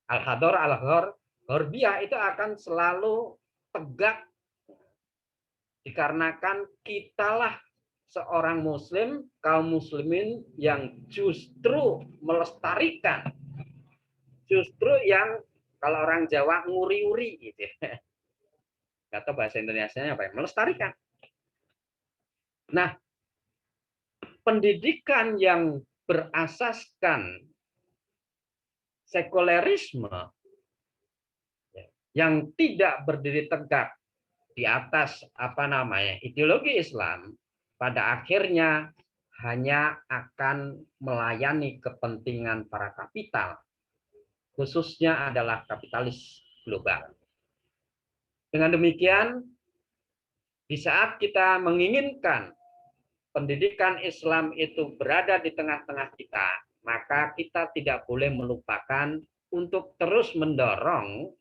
Al-Hadarah al-Gharbiyah itu akan selalu tegak dikarenakan kitalah seorang muslim, kaum muslimin yang justru melestarikan, justru yang kalau orang Jawa nguri-uri gitu ya. Atau bahasa Indonesianya apa ya? Melestarikan. Nah, pendidikan yang berasaskan sekulerisme, yang tidak berdiri tegak di atas ideologi Islam, pada akhirnya hanya akan melayani kepentingan para kapital, khususnya adalah kapitalis global. Dengan demikian, di saat kita menginginkan pendidikan Islam itu berada di tengah-tengah kita, maka kita tidak boleh melupakan untuk terus mendorong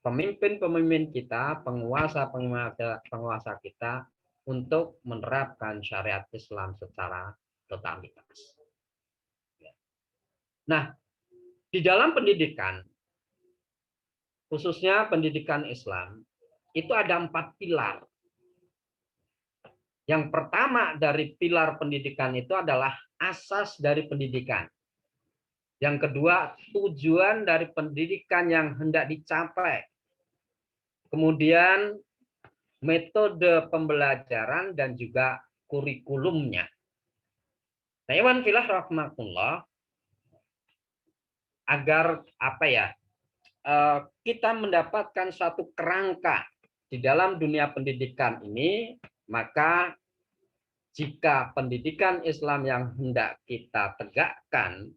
pemimpin-pemimpin kita, penguasa kita untuk menerapkan syariat Islam secara totalitas. Nah, di dalam pendidikan, khususnya pendidikan Islam, itu ada 4 pilar. Yang pertama dari pilar pendidikan itu adalah asas dari pendidikan. Yang kedua, tujuan dari pendidikan yang hendak dicapai. Kemudian, metode pembelajaran dan juga kurikulumnya. Nah, Iwan filah rahmatullah, agar kita mendapatkan suatu kerangka di dalam dunia pendidikan ini, maka jika pendidikan Islam yang hendak kita tegakkan,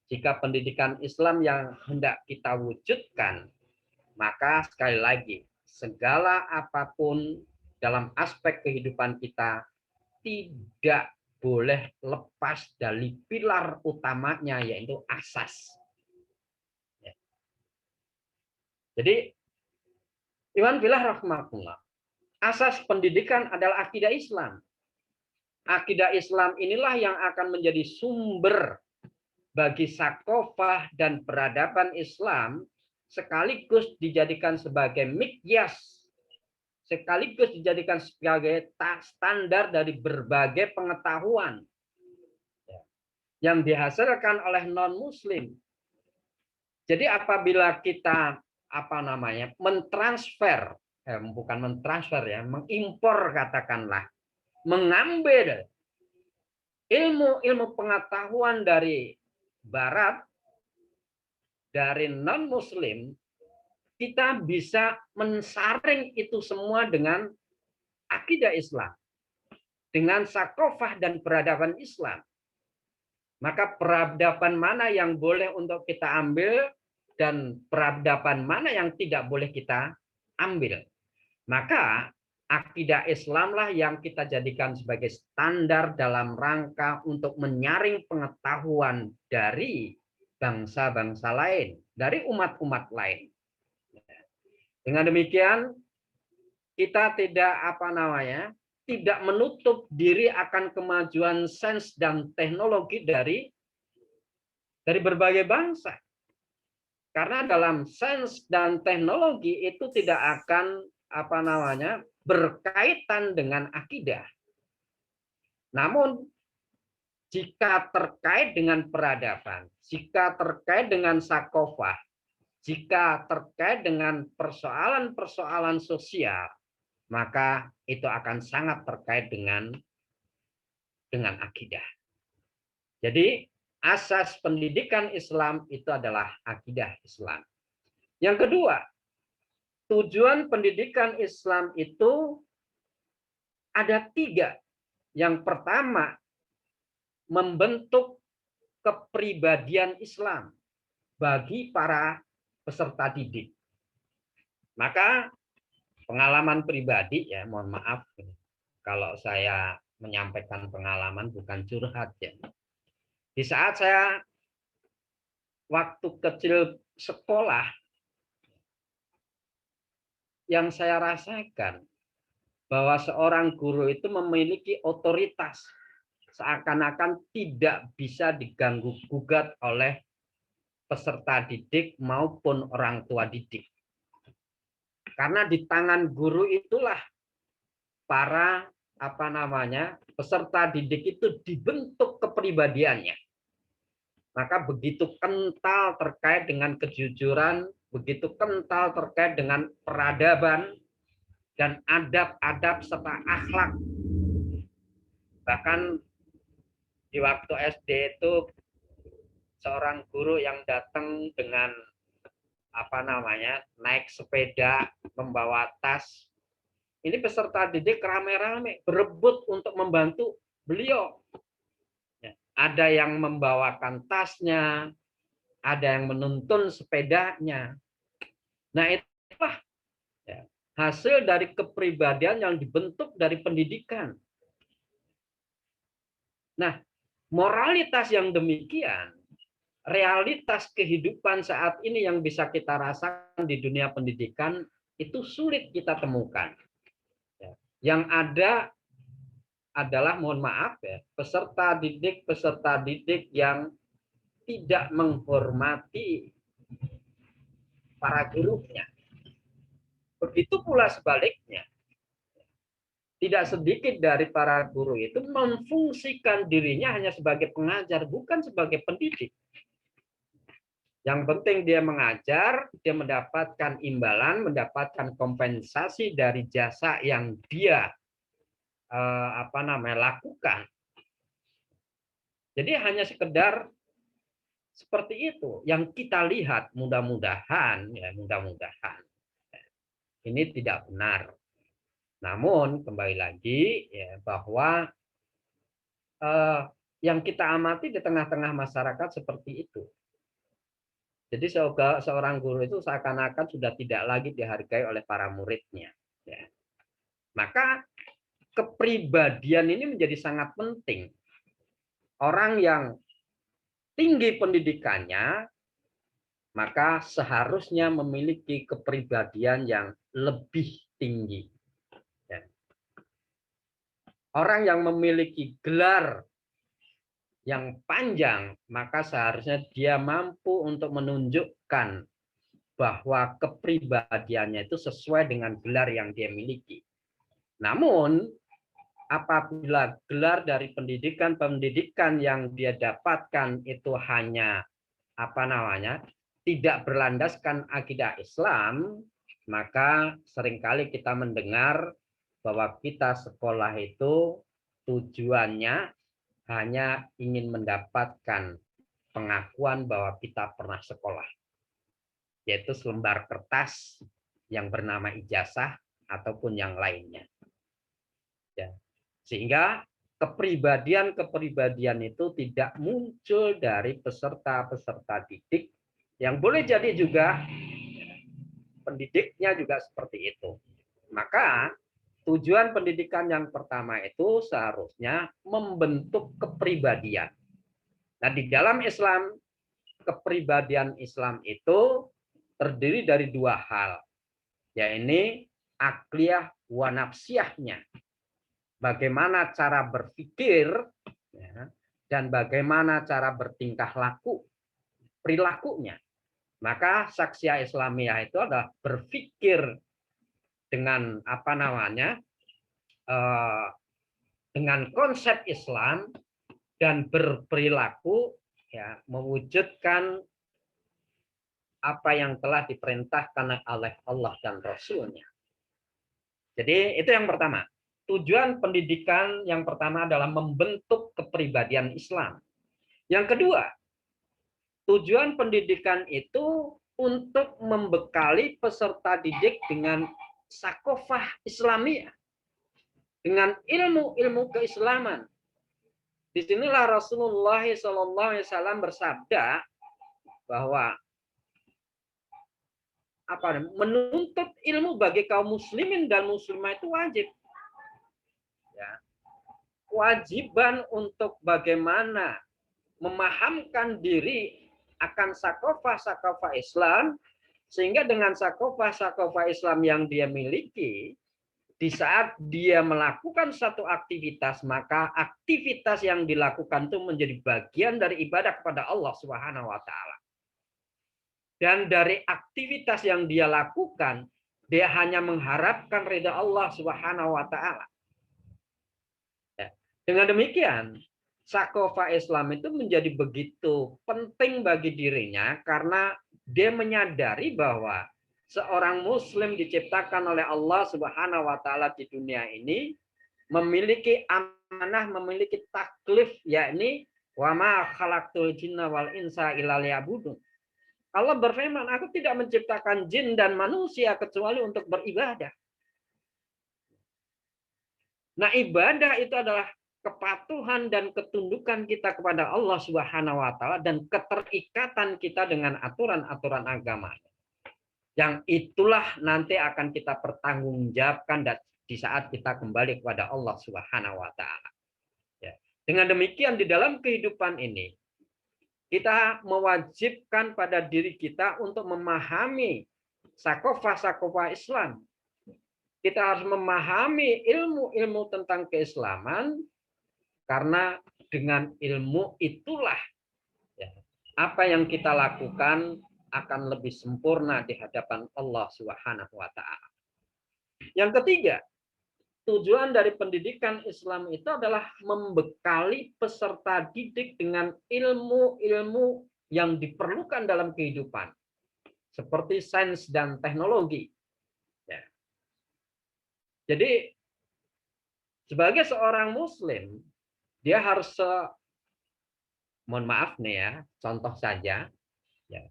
jika pendidikan Islam yang hendak kita wujudkan, maka sekali lagi, segala apapun dalam aspek kehidupan kita tidak boleh lepas dari pilar utamanya, yaitu asas. Jadi, Iwan billah rahmatullah, asas pendidikan adalah akidah Islam. Akidah Islam inilah yang akan menjadi sumber bagi sakofah dan peradaban Islam, sekaligus dijadikan sebagai mikyas, sekaligus dijadikan sebagai standar dari berbagai pengetahuan yang dihasilkan oleh non-Muslim. Jadi apabila kita mentransfer, bukan mentransfer ya, mengimpor katakanlah, mengambil ilmu pengetahuan dari Barat, dari non-Muslim, kita bisa mensaring itu semua dengan akidah Islam, dengan sakofah dan peradaban Islam. Maka peradaban mana yang boleh untuk kita ambil dan peradaban mana yang tidak boleh kita ambil. Maka akidah Islamlah yang kita jadikan sebagai standar dalam rangka untuk menyaring pengetahuan dari bangsa-bangsa lain, dari umat-umat lain. Dengan demikian, kita tidak menutup diri akan kemajuan sains dan teknologi dari berbagai bangsa. Karena dalam sains dan teknologi itu tidak akan berkaitan dengan akidah. Namun jika terkait dengan peradaban, jika terkait dengan sakofah, jika terkait dengan persoalan-persoalan sosial, maka itu akan sangat terkait dengan akidah. Jadi asas pendidikan Islam itu adalah akidah Islam. Yang kedua, tujuan pendidikan Islam itu ada 3. Yang pertama, membentuk kepribadian Islam bagi para peserta didik. Maka pengalaman pribadi ya, mohon maaf kalau saya menyampaikan pengalaman bukan curhat ya. Di saat saya waktu kecil sekolah, yang saya rasakan bahwa seorang guru itu memiliki otoritas, seakan-akan tidak bisa diganggu-gugat oleh peserta didik maupun orang tua didik. Karena di tangan guru itulah para peserta didik itu dibentuk kepribadiannya. Maka begitu kental terkait dengan kejujuran, begitu kental terkait dengan peradaban dan adab-adab serta akhlak. Bahkan di waktu SD itu seorang guru yang datang dengan naik sepeda, membawa tas. Ini peserta didik rame-rame berebut untuk membantu beliau. Ada yang membawakan tasnya, ada yang menuntun sepedanya. Nah, itulah hasil dari kepribadian yang dibentuk dari pendidikan. Nah, moralitas yang demikian, realitas kehidupan saat ini yang bisa kita rasakan di dunia pendidikan itu sulit kita temukan. Yang ada adalah, mohon maaf ya, peserta didik yang tidak menghormati para gurunya. Begitu pula sebaliknya. Tidak sedikit dari para guru itu memfungsikan dirinya hanya sebagai pengajar, bukan sebagai pendidik. Yang penting dia mengajar, dia mendapatkan imbalan, mendapatkan kompensasi dari jasa yang dia lakukan. Jadi hanya sekedar seperti itu yang kita lihat, mudah-mudahan. ini tidak benar. Namun kembali lagi ya, bahwa yang kita amati di tengah-tengah masyarakat seperti itu. Jadi seorang guru itu seakan-akan sudah tidak lagi dihargai oleh para muridnya. Ya. Maka kepribadian ini menjadi sangat penting. Orang yang tinggi pendidikannya, maka seharusnya memiliki kepribadian yang lebih tinggi. Ya. Orang yang memiliki gelar yang panjang, maka seharusnya dia mampu untuk menunjukkan bahwa kepribadiannya itu sesuai dengan gelar yang dia miliki. Namun, apabila gelar dari pendidikan yang dia dapatkan itu hanya tidak berlandaskan akidah Islam, maka seringkali kita mendengar bahwa kita sekolah itu tujuannya hanya ingin mendapatkan pengakuan bahwa kita pernah sekolah, yaitu selembar kertas yang bernama ijazah ataupun yang lainnya. Ya. Sehingga kepribadian itu tidak muncul dari peserta-peserta didik, yang boleh jadi juga pendidiknya juga seperti itu. Maka tujuan pendidikan yang pertama itu seharusnya membentuk kepribadian. Nah, di dalam Islam, kepribadian Islam itu terdiri dari dua hal, yaitu akliyah wa nafsiyahnya. Bagaimana cara berpikir ya, dan bagaimana cara bertingkah laku, perilakunya. Maka saksiyah Islamiyah itu adalah berpikir dengan dengan konsep Islam dan berperilaku ya, mewujudkan apa yang telah diperintahkan oleh Allah dan Rasul-Nya. Jadi itu yang pertama. Tujuan pendidikan yang pertama adalah membentuk kepribadian Islam. Yang kedua, tujuan pendidikan itu untuk membekali peserta didik dengan sakofah Islamiyah, dengan ilmu-ilmu keislaman. Disinilah Rasulullah SAW bersabda bahwa menuntut ilmu bagi kaum muslimin dan muslimah itu wajib. Ya. Kewajiban untuk bagaimana memahamkan diri akan sakofah Islam, sehingga dengan sakofah Islam yang dia miliki, di saat dia melakukan satu aktivitas, maka aktivitas yang dilakukan itu menjadi bagian dari ibadah kepada Allah Subhanahu wa Ta'ala. Dan dari aktivitas yang dia lakukan, dia hanya mengharapkan ridha Allah Subhanahu wa Ta'ala. Dengan demikian, sakofah Islam itu menjadi begitu penting bagi dirinya karena dia menyadari bahwa seorang muslim diciptakan oleh Allah Subhanahu wa Ta'ala di dunia ini memiliki amanah, memiliki taklif, yakni wa ma khalaqtul jinna wal insa illa liya'budun. Allah berfirman, aku tidak menciptakan jin dan manusia kecuali untuk beribadah. Nah, ibadah itu adalah kepatuhan dan ketundukan kita kepada Allah Subhanahu wa Ta'ala dan keterikatan kita dengan aturan-aturan agama. Yang itulah nanti akan kita pertanggungjawabkan di saat kita kembali kepada Allah Subhanahu wa Ta'ala. Ya. Dengan demikian di dalam kehidupan ini kita mewajibkan pada diri kita untuk memahami sakofah Islam. Kita harus memahami ilmu-ilmu tentang keislaman, karena dengan ilmu itulah ya, apa yang kita lakukan akan lebih sempurna di hadapan Allah Subhanahu wa Ta'ala. Yang ketiga, tujuan dari pendidikan Islam itu adalah membekali peserta didik dengan ilmu-ilmu yang diperlukan dalam kehidupan, seperti sains dan teknologi. Ya. Jadi, sebagai seorang Muslim, dia harus, mohon maaf nih ya, contoh saja, ya.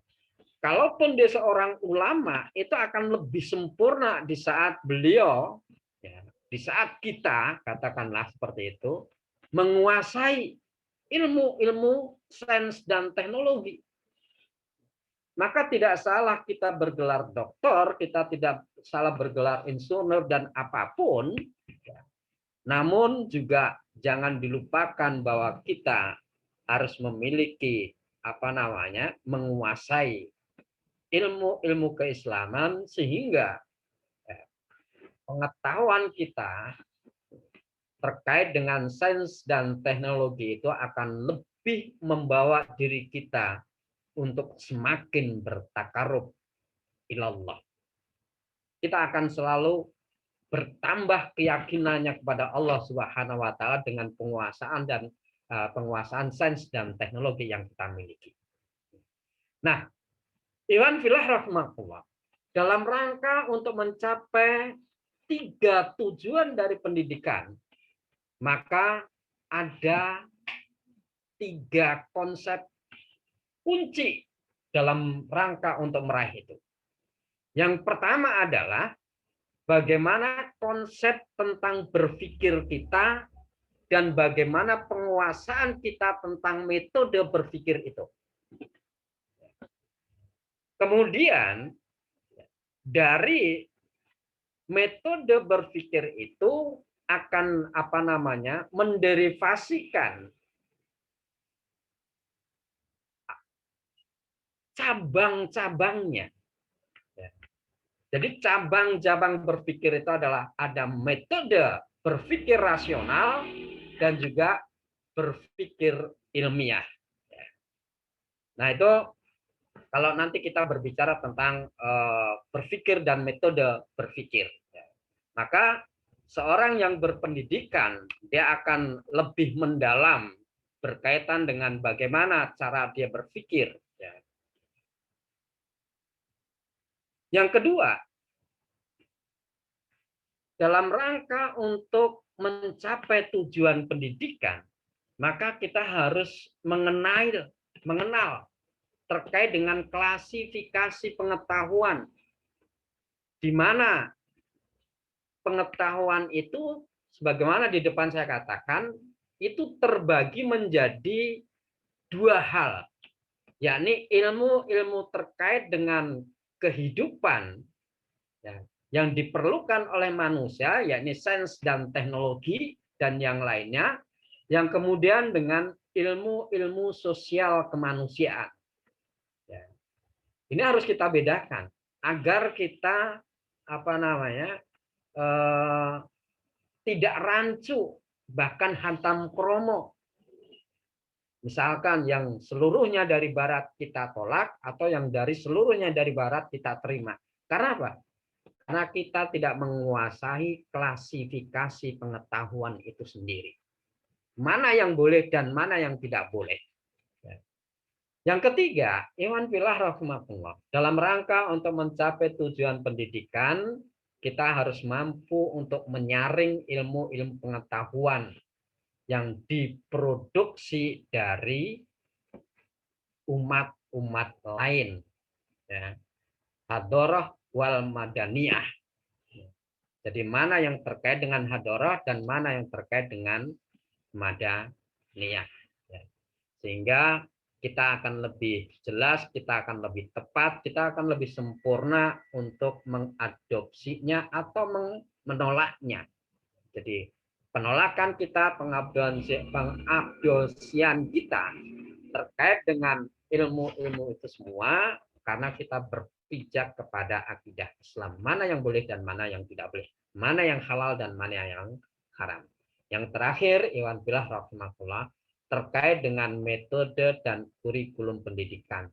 kalaupun dia seorang ulama, itu akan lebih sempurna di saat beliau, ya, di saat kita, katakanlah seperti itu, menguasai ilmu-ilmu sains dan teknologi. Maka tidak salah kita bergelar doktor, kita tidak salah bergelar insinyur dan apapun, namun juga jangan dilupakan bahwa kita harus memiliki menguasai ilmu-ilmu keislaman sehingga pengetahuan kita terkait dengan sains dan teknologi itu akan lebih membawa diri kita untuk semakin bertakarub ilallah. Kita akan selalu bertambah keyakinannya kepada Allah Subhanahu wa taala dengan penguasaan sains dan teknologi yang kita miliki. Nah, Iwan fillah rahmatullah, dalam rangka untuk mencapai 3 tujuan dari pendidikan, maka ada 3 konsep kunci dalam rangka untuk meraih itu. Yang pertama adalah bagaimana konsep tentang berpikir kita dan bagaimana penguasaan kita tentang metode berpikir itu. Kemudian dari metode berpikir itu akan menderivasikan cabang-cabangnya. Jadi cabang-cabang berpikir itu adalah ada metode berpikir rasional dan juga berpikir ilmiah. Nah, itu kalau nanti kita berbicara tentang berpikir dan metode berpikir, maka seorang yang berpendidikan dia akan lebih mendalam berkaitan dengan bagaimana cara dia berpikir. Yang kedua, dalam rangka untuk mencapai tujuan pendidikan, maka kita harus mengenal terkait dengan klasifikasi pengetahuan, di mana pengetahuan itu, sebagaimana di depan saya katakan, itu terbagi menjadi 2 hal, yakni ilmu-ilmu terkait dengan kehidupan yang diperlukan oleh manusia, yakni sains dan teknologi dan yang lainnya, yang kemudian dengan ilmu-ilmu sosial kemanusiaan. Ini harus kita bedakan agar kita tidak rancu, bahkan hantam kromo. Misalkan yang seluruhnya dari barat kita tolak atau yang dari seluruhnya dari barat kita terima. Karena apa? Karena kita tidak menguasai klasifikasi pengetahuan itu sendiri. Mana yang boleh dan mana yang tidak boleh. Yang ketiga, iwan fillah rahmatullah, dalam rangka untuk mencapai tujuan pendidikan, kita harus mampu untuk menyaring ilmu-ilmu pengetahuan yang diproduksi dari umat-umat lain, hadorah wal madaniyah. Jadi mana yang terkait dengan hadorah dan mana yang terkait dengan madaniyah. Sehingga kita akan lebih jelas, kita akan lebih tepat, kita akan lebih sempurna untuk mengadopsinya atau menolaknya. Jadi penolakan kita, pengabdosian kita terkait dengan ilmu-ilmu itu semua karena kita berpijak kepada akidah Islam. Mana yang boleh dan mana yang tidak boleh. Mana yang halal dan mana yang haram. Yang terakhir, iwan fillah rahmatullah, terkait dengan metode dan kurikulum pendidikan.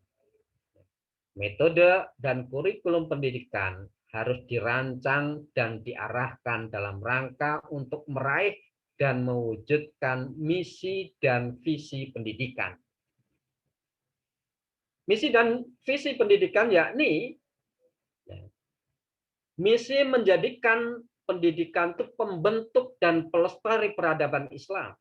Metode dan kurikulum pendidikan harus dirancang dan diarahkan dalam rangka untuk meraih dan mewujudkan misi dan visi pendidikan. Misi dan visi pendidikan yakni misi menjadikan pendidikan itu pembentuk dan pelestari peradaban Islam.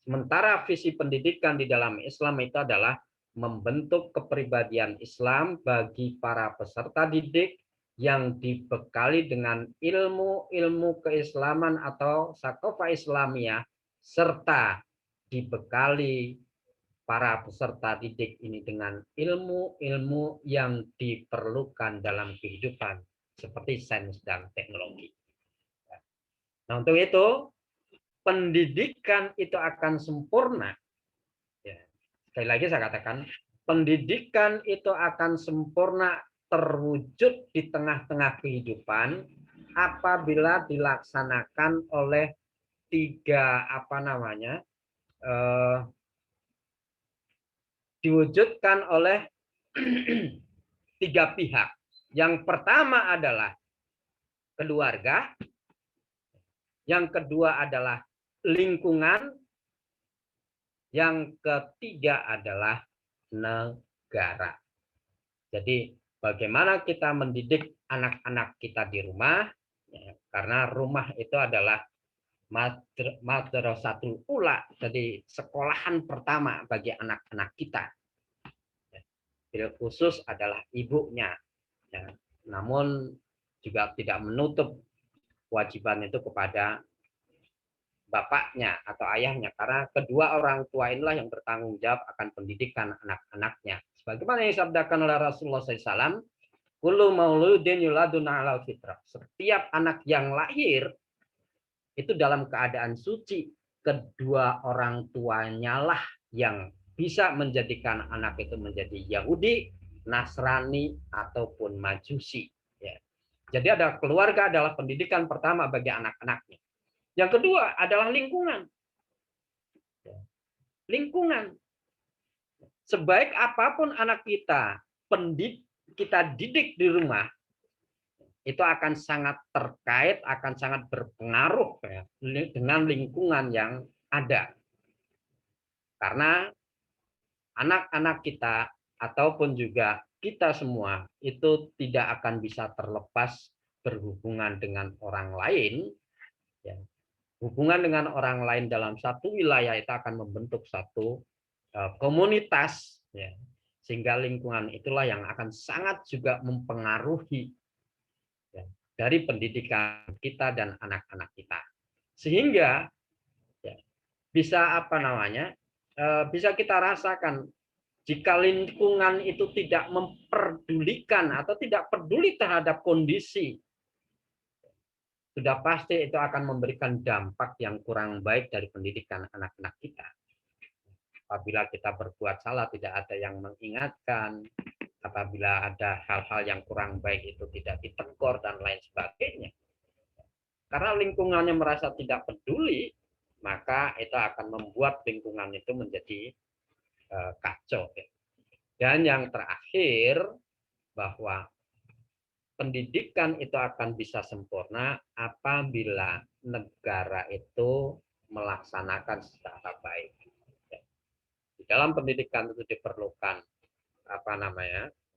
Sementara visi pendidikan di dalam Islam itu adalah membentuk kepribadian Islam bagi para peserta didik yang dibekali dengan ilmu-ilmu keislaman atau sakofah Islamiyah, serta dibekali para peserta didik ini dengan ilmu-ilmu yang diperlukan dalam kehidupan seperti sains dan teknologi. Nah, untuk itu pendidikan itu akan sempurna. Ya, sekali lagi saya katakan, pendidikan itu akan sempurna terwujud di tengah-tengah kehidupan apabila dilaksanakan oleh diwujudkan oleh tiga pihak. Yang pertama adalah keluarga, yang kedua adalah lingkungan, yang ketiga adalah negara. Jadi bagaimana kita mendidik anak-anak kita di rumah, ya, karena rumah itu adalah madrasatul ula, jadi sekolahan pertama bagi anak-anak kita. Bil khusus adalah ibunya. Ya. Namun juga tidak menutup kewajiban itu kepada bapaknya atau ayahnya, karena kedua orang tua inilah yang bertanggung jawab akan pendidikan anak-anaknya. Sebagaimana yang disabdakan oleh Rasulullah SAW, kullu mauludin yuladuna alal fitrah. Setiap anak yang lahir itu dalam keadaan suci, kedua orang tuanya lah yang bisa menjadikan anak itu menjadi Yahudi, Nasrani, ataupun Majusi. Ya. Jadi ada keluarga adalah pendidikan pertama bagi anak-anaknya. Yang kedua adalah lingkungan. Lingkungan. Sebaik apapun anak kita, kita didik di rumah, itu akan sangat terkait, akan sangat berpengaruh ya, dengan lingkungan yang ada. Karena anak-anak kita ataupun juga kita semua itu tidak akan bisa terlepas berhubungan dengan orang lain. Ya. Hubungan dengan orang lain dalam satu wilayah itu akan membentuk satu komunitas, ya. Sehingga lingkungan itulah yang akan sangat juga mempengaruhi ya, dari pendidikan kita dan anak-anak kita. Sehingga ya, bisa bisa kita rasakan jika lingkungan itu tidak memperdulikan atau tidak peduli terhadap kondisi, sudah pasti itu akan memberikan dampak yang kurang baik dari pendidikan anak-anak kita. Apabila kita berbuat salah, tidak ada yang mengingatkan. Apabila ada hal-hal yang kurang baik itu tidak ditegur dan lain sebagainya. Karena lingkungannya merasa tidak peduli, maka itu akan membuat lingkungan itu menjadi kacau. Dan yang terakhir, bahwa pendidikan itu akan bisa sempurna apabila negara itu melaksanakan secara baik. Di dalam pendidikan itu diperlukan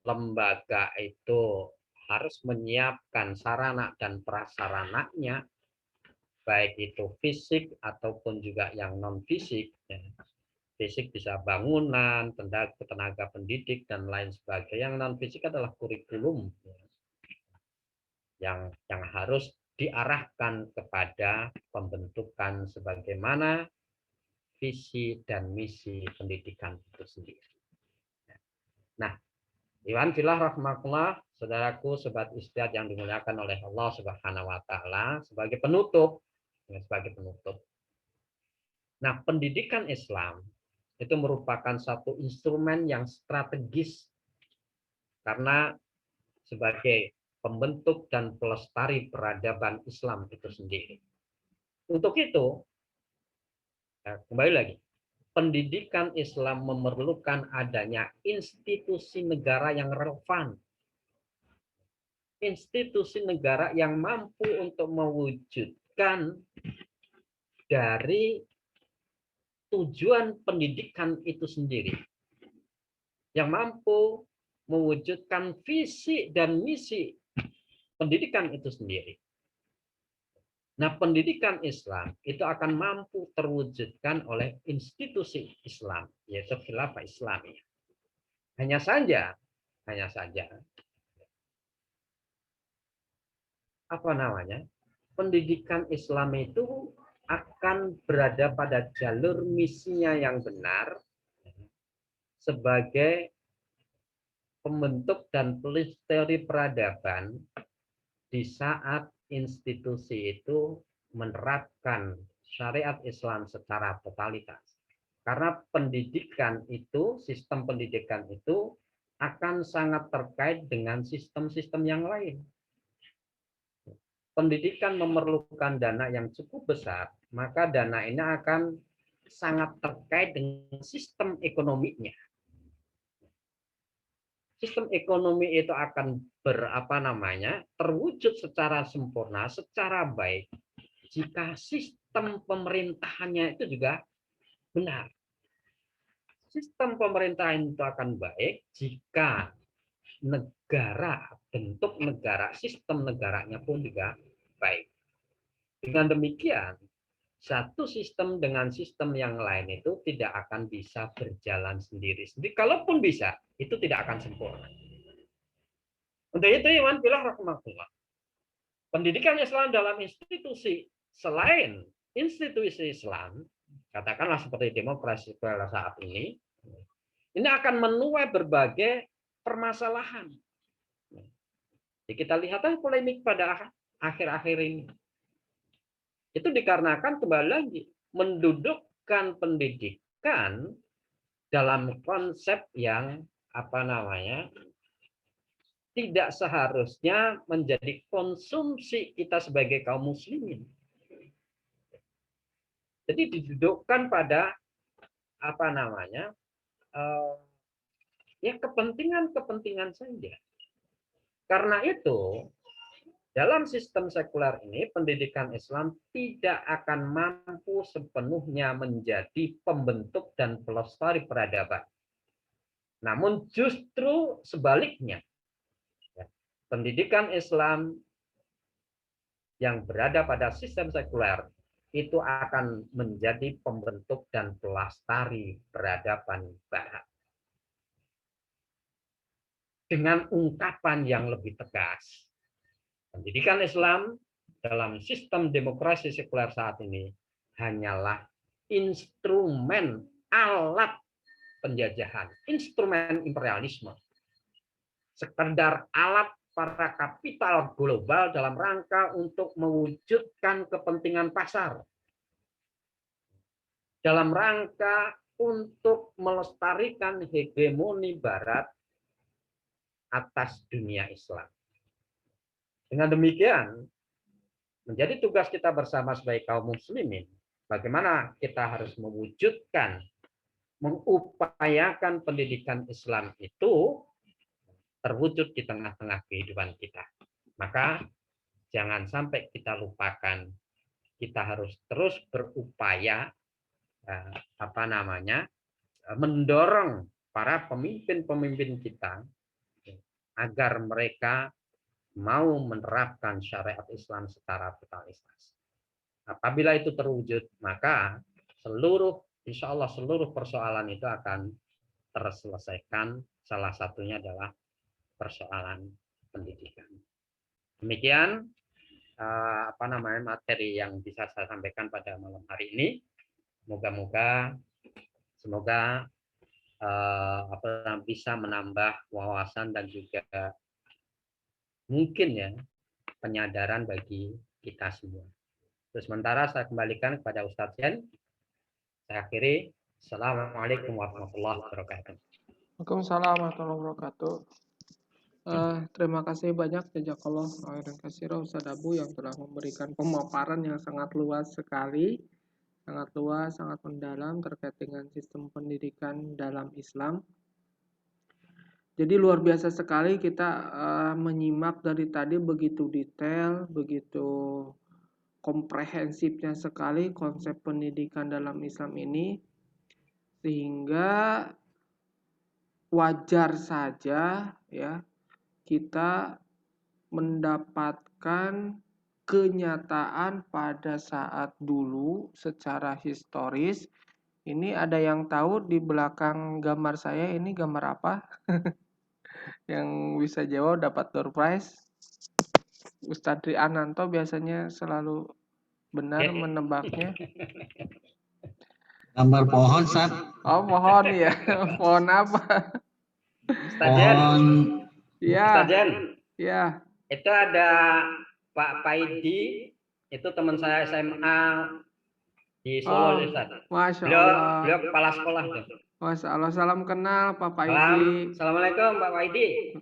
lembaga itu harus menyiapkan sarana dan prasarananya, baik itu fisik ataupun juga yang non fisik. Fisik bisa bangunan, tenaga pendidik dan lain sebagainya. Yang non fisik adalah kurikulum yang harus diarahkan kepada pembentukan sebagaimana visi dan misi pendidikan itu sendiri. Nah, Iwan filah rahmatullah, saudaraku, sobat istiad yang dimuliakan oleh Allah Subhanahu wa taala, sebagai penutup. Nah, pendidikan Islam itu merupakan satu instrumen yang strategis karena sebagai pembentuk dan pelestari peradaban Islam itu sendiri. Untuk itu, kembali lagi, pendidikan Islam memerlukan adanya institusi negara yang relevan. Institusi negara yang mampu untuk mewujudkan dari tujuan pendidikan itu sendiri. Yang mampu mewujudkan visi dan misi pendidikan itu sendiri. Nah, pendidikan Islam itu akan mampu terwujudkan oleh institusi Islam, yaitu khilafah Islamiyah. Hanya saja apa namanya? Pendidikan Islam itu akan berada pada jalur misinya yang benar sebagai pembentuk dan pelestari peradaban di saat institusi itu menerapkan syariat Islam secara totalitas. Karena pendidikan itu, sistem pendidikan itu akan sangat terkait dengan sistem-sistem yang lain. Pendidikan memerlukan dana yang cukup besar, maka dana ini akan sangat terkait dengan sistem ekonominya. Sistem ekonomi itu akan terwujud secara sempurna, secara baik jika sistem pemerintahannya itu juga benar. Sistem pemerintahan itu akan baik jika negara, bentuk negara, sistem negaranya pun juga baik. Dengan demikian, satu sistem dengan sistem yang lain itu tidak akan bisa berjalan sendiri-sendiri. Kalaupun bisa, itu tidak akan sempurna. Untuk itu, iwan billah rahmatullah. Pendidikan Islam dalam institusi selain institusi Islam, katakanlah seperti demokrasi pada saat ini akan menuai berbagai permasalahan. Jadi kita lihat polemik pada akhir-akhir ini. Itu dikarenakan kembali lagi mendudukkan pendidikan dalam konsep yang tidak seharusnya menjadi konsumsi kita sebagai kaum muslimin. Jadi didudukkan pada kepentingan saja. Karena itu dalam sistem sekuler ini pendidikan Islam tidak akan mampu sepenuhnya menjadi pembentuk dan pelestari peradaban. Namun justru sebaliknya, pendidikan Islam yang berada pada sistem sekuler itu akan menjadi pembentuk dan pelestari peradaban barat. Dengan ungkapan yang lebih tegas, pendidikan Islam dalam sistem demokrasi sekuler saat ini hanyalah instrumen alat penjajahan, instrumen imperialisme. Sekedar alat para kapital global dalam rangka untuk mewujudkan kepentingan pasar. Dalam rangka untuk melestarikan hegemoni barat atas dunia Islam. Dengan demikian, menjadi tugas kita bersama sebagai kaum muslimin, bagaimana kita harus mewujudkan, mengupayakan pendidikan Islam itu terwujud di tengah-tengah kehidupan kita. Maka jangan sampai kita lupakan, kita harus terus berupaya mendorong para pemimpin-pemimpin kita agar mereka mau menerapkan syariat Islam secara totalitas. Apabila itu terwujud, maka insya Allah seluruh persoalan itu akan terselesaikan. Salah satunya adalah persoalan pendidikan. Demikian materi yang bisa saya sampaikan pada malam hari ini. Semoga bisa menambah wawasan dan juga mungkin penyadaran bagi kita semua. Terus sementara saya kembalikan kepada Ustadz Jen. Saya akhiri. Assalamualaikum warahmatullahi wabarakatuh. Waalaikumsalam warahmatullahi wabarakatuh. Terima kasih banyak jazakallah khairan katsira Ustadz Abu yang telah memberikan pemaparan yang sangat luas sekali, sangat mendalam terkait dengan sistem pendidikan dalam Islam. Jadi luar biasa sekali kita menyimak dari tadi begitu detail, begitu komprehensifnya sekali konsep pendidikan dalam Islam ini, sehingga wajar saja ya kita mendapatkan kenyataan pada saat dulu secara historis Ini ada yang tahu di belakang gambar saya ini gambar apa? Yang bisa jawab dapat door prize. Ustadz Tri Ananto biasanya selalu benar menebaknya. Gambar pohon, Sat. Oh, pohon ya. Pohon apa? Ustadz Ya, Jan, ya. itu ada Pak Paidi, itu teman saya SMA di Solo, Ustadz. Masya Beliau Allah. kepala sekolah tuh. Masya Allah, salam kenal Pak Paidi. Assalamualaikum Pak Paidi.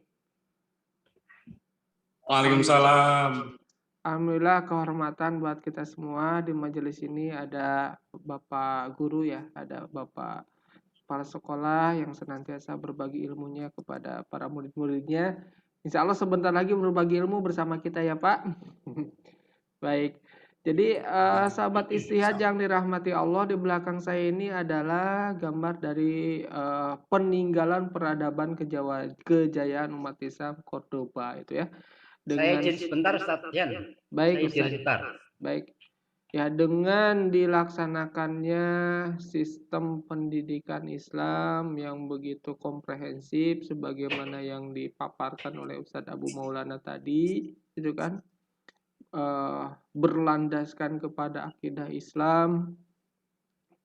Waalaikumsalam. Alhamdulillah kehormatan buat kita semua di majelis ini ada Bapak Guru ya, ada Bapak kepala sekolah yang senantiasa berbagi ilmunya kepada para murid-muridnya. Insya Allah sebentar lagi berbagi ilmu bersama kita ya Pak. Baik, jadi sahabat istihad yang dirahmati Allah, di belakang saya ini adalah gambar dari peninggalan peradaban kejayaan umat Islam Cordoba itu ya. Saya izin sebentar Ustadz Jan. Baik Saya Ustaz. sebentar. Baik. Ya, dengan dilaksanakannya sistem pendidikan Islam yang begitu komprehensif sebagaimana yang dipaparkan oleh Ustadz Abu Maulana tadi, itu kan berlandaskan kepada akidah Islam,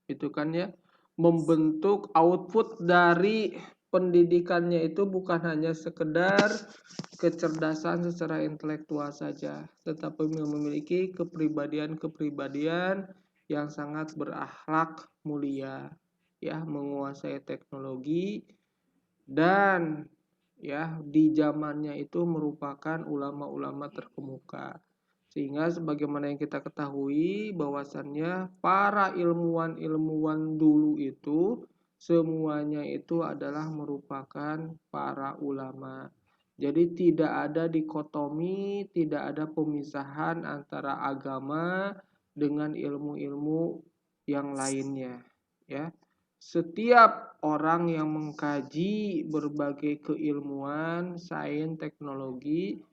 itu kan ya, membentuk output dari pendidikannya itu bukan hanya sekedar kecerdasan secara intelektual saja, tetapi memiliki kepribadian-kepribadian yang sangat berakhlak mulia, ya, menguasai teknologi dan ya di zamannya itu merupakan ulama-ulama terkemuka. Sehingga sebagaimana yang kita ketahui bahwasannya para ilmuwan-ilmuwan dulu itu semuanya itu adalah merupakan para ulama. Jadi tidak ada dikotomi, tidak ada pemisahan antara agama dengan ilmu-ilmu yang lainnya, ya. Setiap orang yang mengkaji berbagai keilmuan, sains, teknologi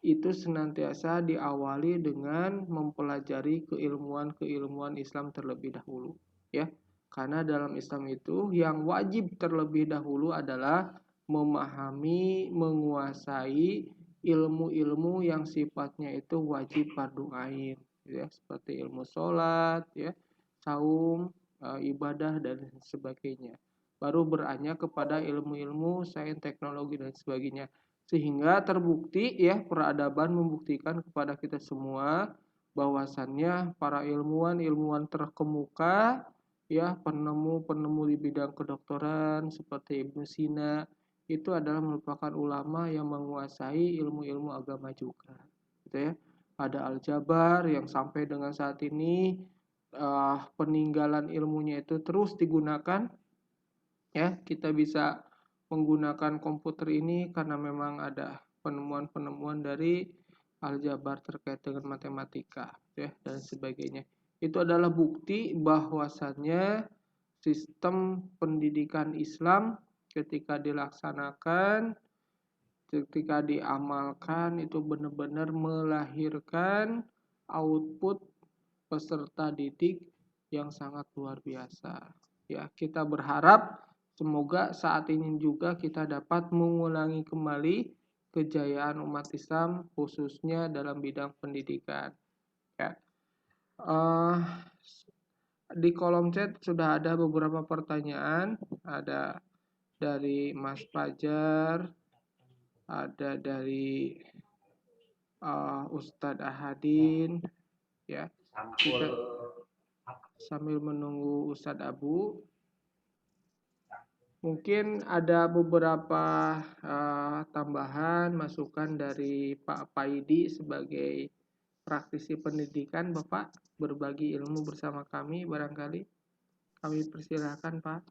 itu senantiasa diawali dengan mempelajari keilmuan-keilmuan Islam terlebih dahulu, ya. Karena dalam Islam itu yang wajib terlebih dahulu adalah memahami, menguasai ilmu-ilmu yang sifatnya itu wajib fardu ain, ya, seperti ilmu sholat, ya, saum, ibadah dan sebagainya. Baru beranjak kepada ilmu-ilmu sains, teknologi dan sebagainya. Sehingga terbukti ya peradaban membuktikan kepada kita semua bahwasannya para ilmuwan terkemuka ya penemu-penemu di bidang kedokteran seperti Ibnu Sina itu adalah merupakan ulama yang menguasai ilmu-ilmu agama juga, gitu ya. Ada Al-Jabar yang sampai dengan saat ini peninggalan ilmunya itu terus digunakan, ya. Kita bisa menggunakan komputer ini karena memang ada penemuan-penemuan dari Al-Jabar terkait dengan matematika, ya, dan sebagainya. Itu adalah bukti bahwasannya sistem pendidikan Islam ketika dilaksanakan, ketika diamalkan itu benar-benar melahirkan output peserta didik yang sangat luar biasa. Ya, kita berharap semoga saat ini juga kita dapat mengulangi kembali kejayaan umat Islam khususnya dalam bidang pendidikan. Ya. Di kolom chat sudah ada beberapa pertanyaan, ada dari Mas Fajar, ada dari Ustadz Ahadin, ya. Kita sambil menunggu Ustadz Abu, mungkin ada beberapa tambahan masukan dari Pak Paidi sebagai praktisi pendidikan. Bapak berbagi ilmu bersama kami, barangkali kami persilahkan Pak.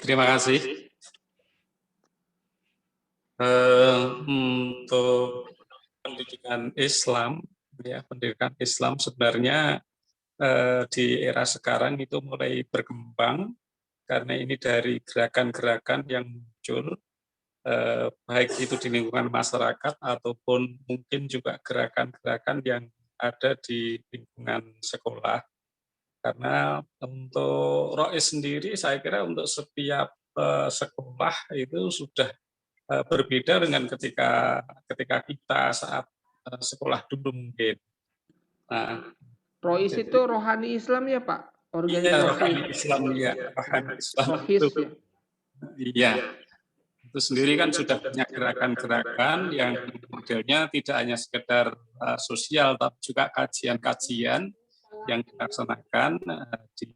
Terima kasih. Untuk pendidikan Islam, ya, pendidikan Islam sebenarnya di era sekarang itu mulai berkembang karena ini dari gerakan-gerakan yang muncul, baik itu di lingkungan masyarakat ataupun mungkin juga gerakan-gerakan yang ada di lingkungan sekolah. Karena untuk Rois sendiri saya kira untuk setiap sekolah itu sudah berbeda dengan ketika kita saat sekolah dulu mungkin. Nah, Rois jadi itu rohani Islam ya Pak? iya, Organisasi rohani Islam ya, rohani Islam Rohis itu. ya. Iya, itu sendiri kan sudah banyak gerakan-gerakan yang modelnya tidak hanya sekedar sosial, tapi juga kajian-kajian yang dilaksanakan di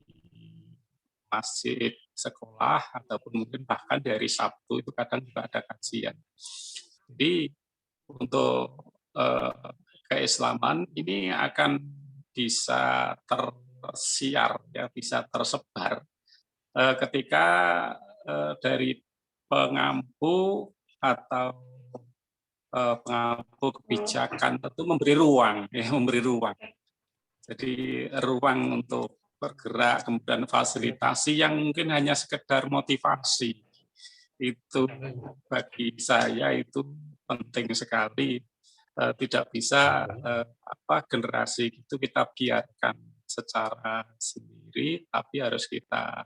masjid, sekolah, ataupun mungkin bahkan dari Sabtu itu kadang juga ada kajian. Jadi untuk keislaman ini akan bisa tersiar, ya, bisa tersebar ketika dari pengampu atau pengampu kebijakan tentu memberi ruang, ya, memberi ruang. Jadi ruang untuk bergerak, kemudian fasilitasi yang mungkin hanya sekedar motivasi. Itu bagi saya itu penting sekali. Tidak bisa generasi itu kita biarkan secara sendiri, tapi harus kita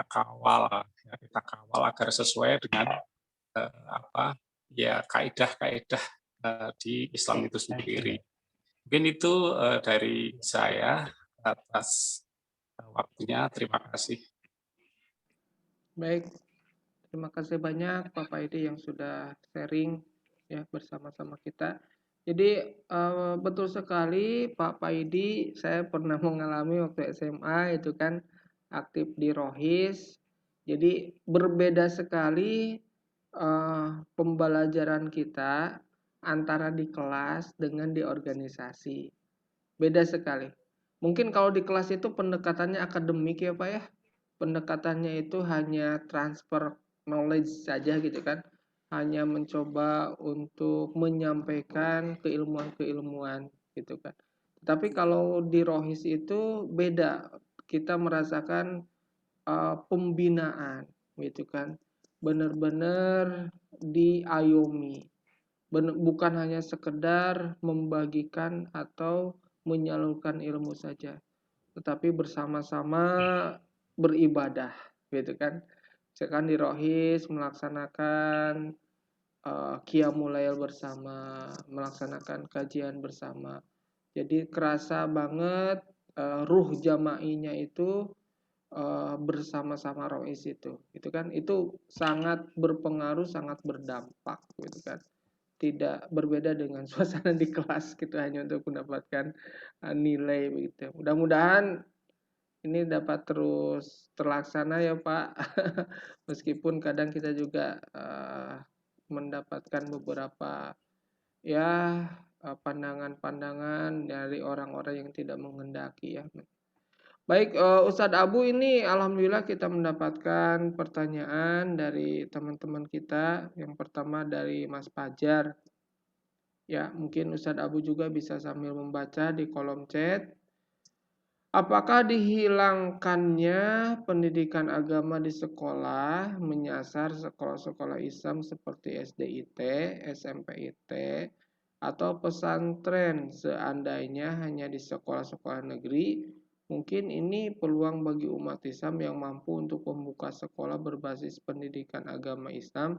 kawal, ya, kita kawal agar sesuai dengan kaidah-kaidah di Islam itu sendiri. Mungkin itu dari saya atas waktunya. Terima kasih. Baik, terima kasih banyak Pak Paidi yang sudah sharing ya bersama-sama kita. Jadi betul sekali Pak Paidi, saya pernah mengalami waktu SMA itu kan aktif di Rohis. Jadi berbeda sekali pembelajaran kita antara di kelas dengan di organisasi. Beda sekali. Mungkin kalau di kelas itu pendekatannya akademik ya Pak ya. Pendekatannya itu hanya transfer knowledge saja gitu kan. Hanya mencoba untuk menyampaikan keilmuan-keilmuan gitu kan. Tapi kalau di Rohis itu beda. Kita merasakan pembinaan gitu kan. Benar-benar diayomi. Bukan hanya sekedar membagikan atau menyalurkan ilmu saja, tetapi bersama-sama beribadah gitu kan. Sekarang di Rohis melaksanakan Qiyamul Lail bersama, melaksanakan kajian bersama. Jadi kerasa banget ruh jama'inya itu bersama-sama Rohis itu kan, itu sangat berpengaruh, sangat berdampak gitu kan. Tidak berbeda dengan suasana di kelas gitu hanya untuk mendapatkan nilai begitu. Mudah-mudahan ini dapat terus terlaksana ya Pak. Meskipun kadang kita juga mendapatkan beberapa ya pandangan-pandangan dari orang-orang yang tidak menghendaki ya. Baik, Ustadz Abu, ini alhamdulillah kita mendapatkan pertanyaan dari teman-teman kita. Yang pertama dari Mas Fajar. Ya, mungkin Ustadz Abu juga bisa sambil membaca di kolom chat. Apakah dihilangkannya pendidikan agama di sekolah menyasar sekolah-sekolah Islam seperti SDIT, SMPIT, atau pesantren seandainya hanya di sekolah-sekolah negeri? Mungkin ini peluang bagi umat Islam yang mampu untuk membuka sekolah berbasis pendidikan agama Islam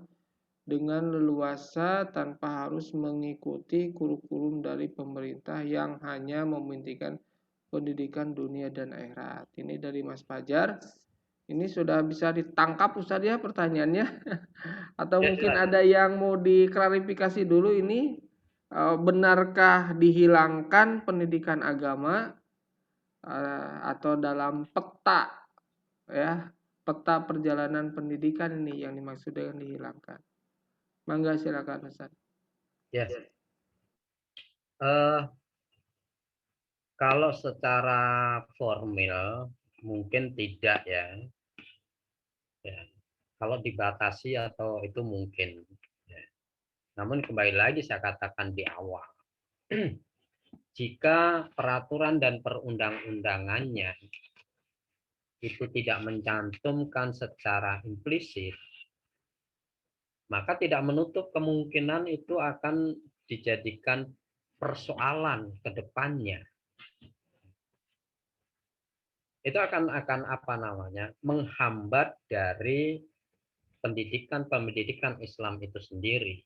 dengan leluasa tanpa harus mengikuti kurikulum dari pemerintah yang hanya mementingkan pendidikan dunia dan akhirat. Ini dari Mas Fajar. Ini sudah bisa ditangkap Ustadz ya pertanyaannya? Atau Ya, mungkin silakan. ada yang mau diklarifikasi dulu ini? Benarkah dihilangkan pendidikan agama atau dalam peta ya, peta perjalanan pendidikan ini yang dimaksud dengan dihilangkan? Mangga silakan Ustaz. Ya. Kalau secara formal mungkin tidak ya. Ya. Kalau dibatasi atau itu mungkin. Ya. Namun kembali lagi saya katakan di awal. Jika peraturan dan perundang-undangannya itu tidak mencantumkan secara implisit, maka tidak menutup kemungkinan itu akan dijadikan persoalan ke depannya, itu akan apa namanya, menghambat dari pendidikan Islam itu sendiri.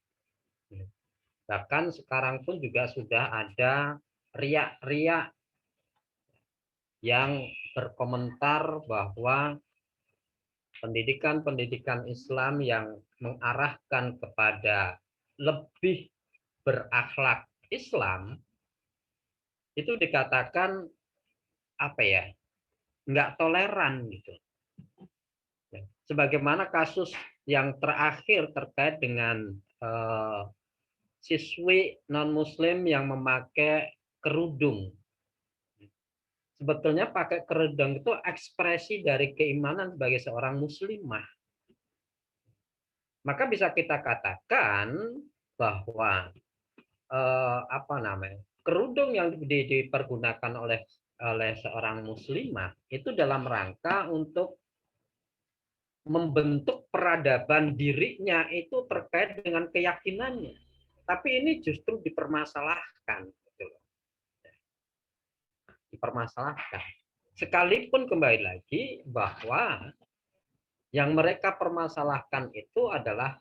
Bahkan sekarang pun juga sudah ada riak-riak yang berkomentar bahwa pendidikan Islam yang mengarahkan kepada lebih berakhlak Islam itu dikatakan apa ya, nggak toleran gitu. Sebagaimana kasus yang terakhir terkait dengan siswi non-Muslim yang memakai kerudung. Sebetulnya pakai kerudung itu ekspresi dari keimanan sebagai seorang muslimah. Maka bisa kita katakan bahwa apa namanya, kerudung yang dipergunakan oleh seorang muslimah itu dalam rangka untuk membentuk peradaban dirinya itu terkait dengan keyakinannya. Tapi ini justru dipermasalahkan, gitu loh. Dipermasalahkan. Sekalipun kembali lagi bahwa yang mereka permasalahkan itu adalah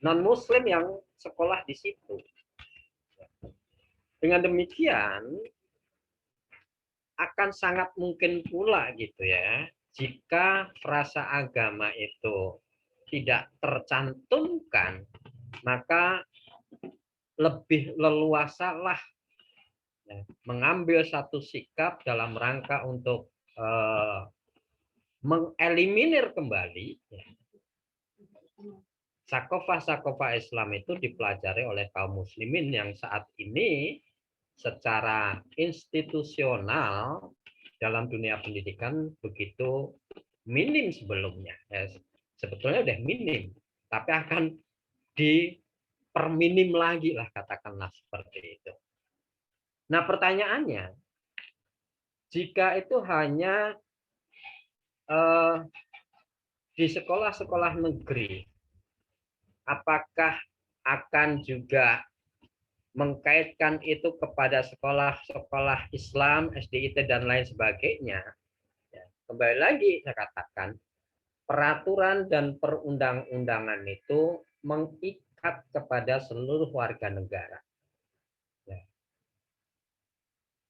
non-Muslim yang sekolah di situ. Dengan demikian akan sangat mungkin pula gitu ya, jika frasa agama itu tidak tercantumkan, maka lebih leluasalah mengambil satu sikap dalam rangka untuk mengeliminir kembali sakofah Islam itu dipelajari oleh kaum muslimin yang saat ini secara institusional dalam dunia pendidikan begitu minim sebelumnya. Sebetulnya udah minim, tapi akan diperminim lagi lah, katakanlah seperti itu. Nah pertanyaannya, jika itu hanya di sekolah-sekolah negeri, apakah akan juga mengkaitkan itu kepada sekolah-sekolah Islam, SDIT dan lain sebagainya? Ya, kembali lagi saya katakan, peraturan dan perundang-undangan itu mengikat kepada seluruh warga negara. Ya.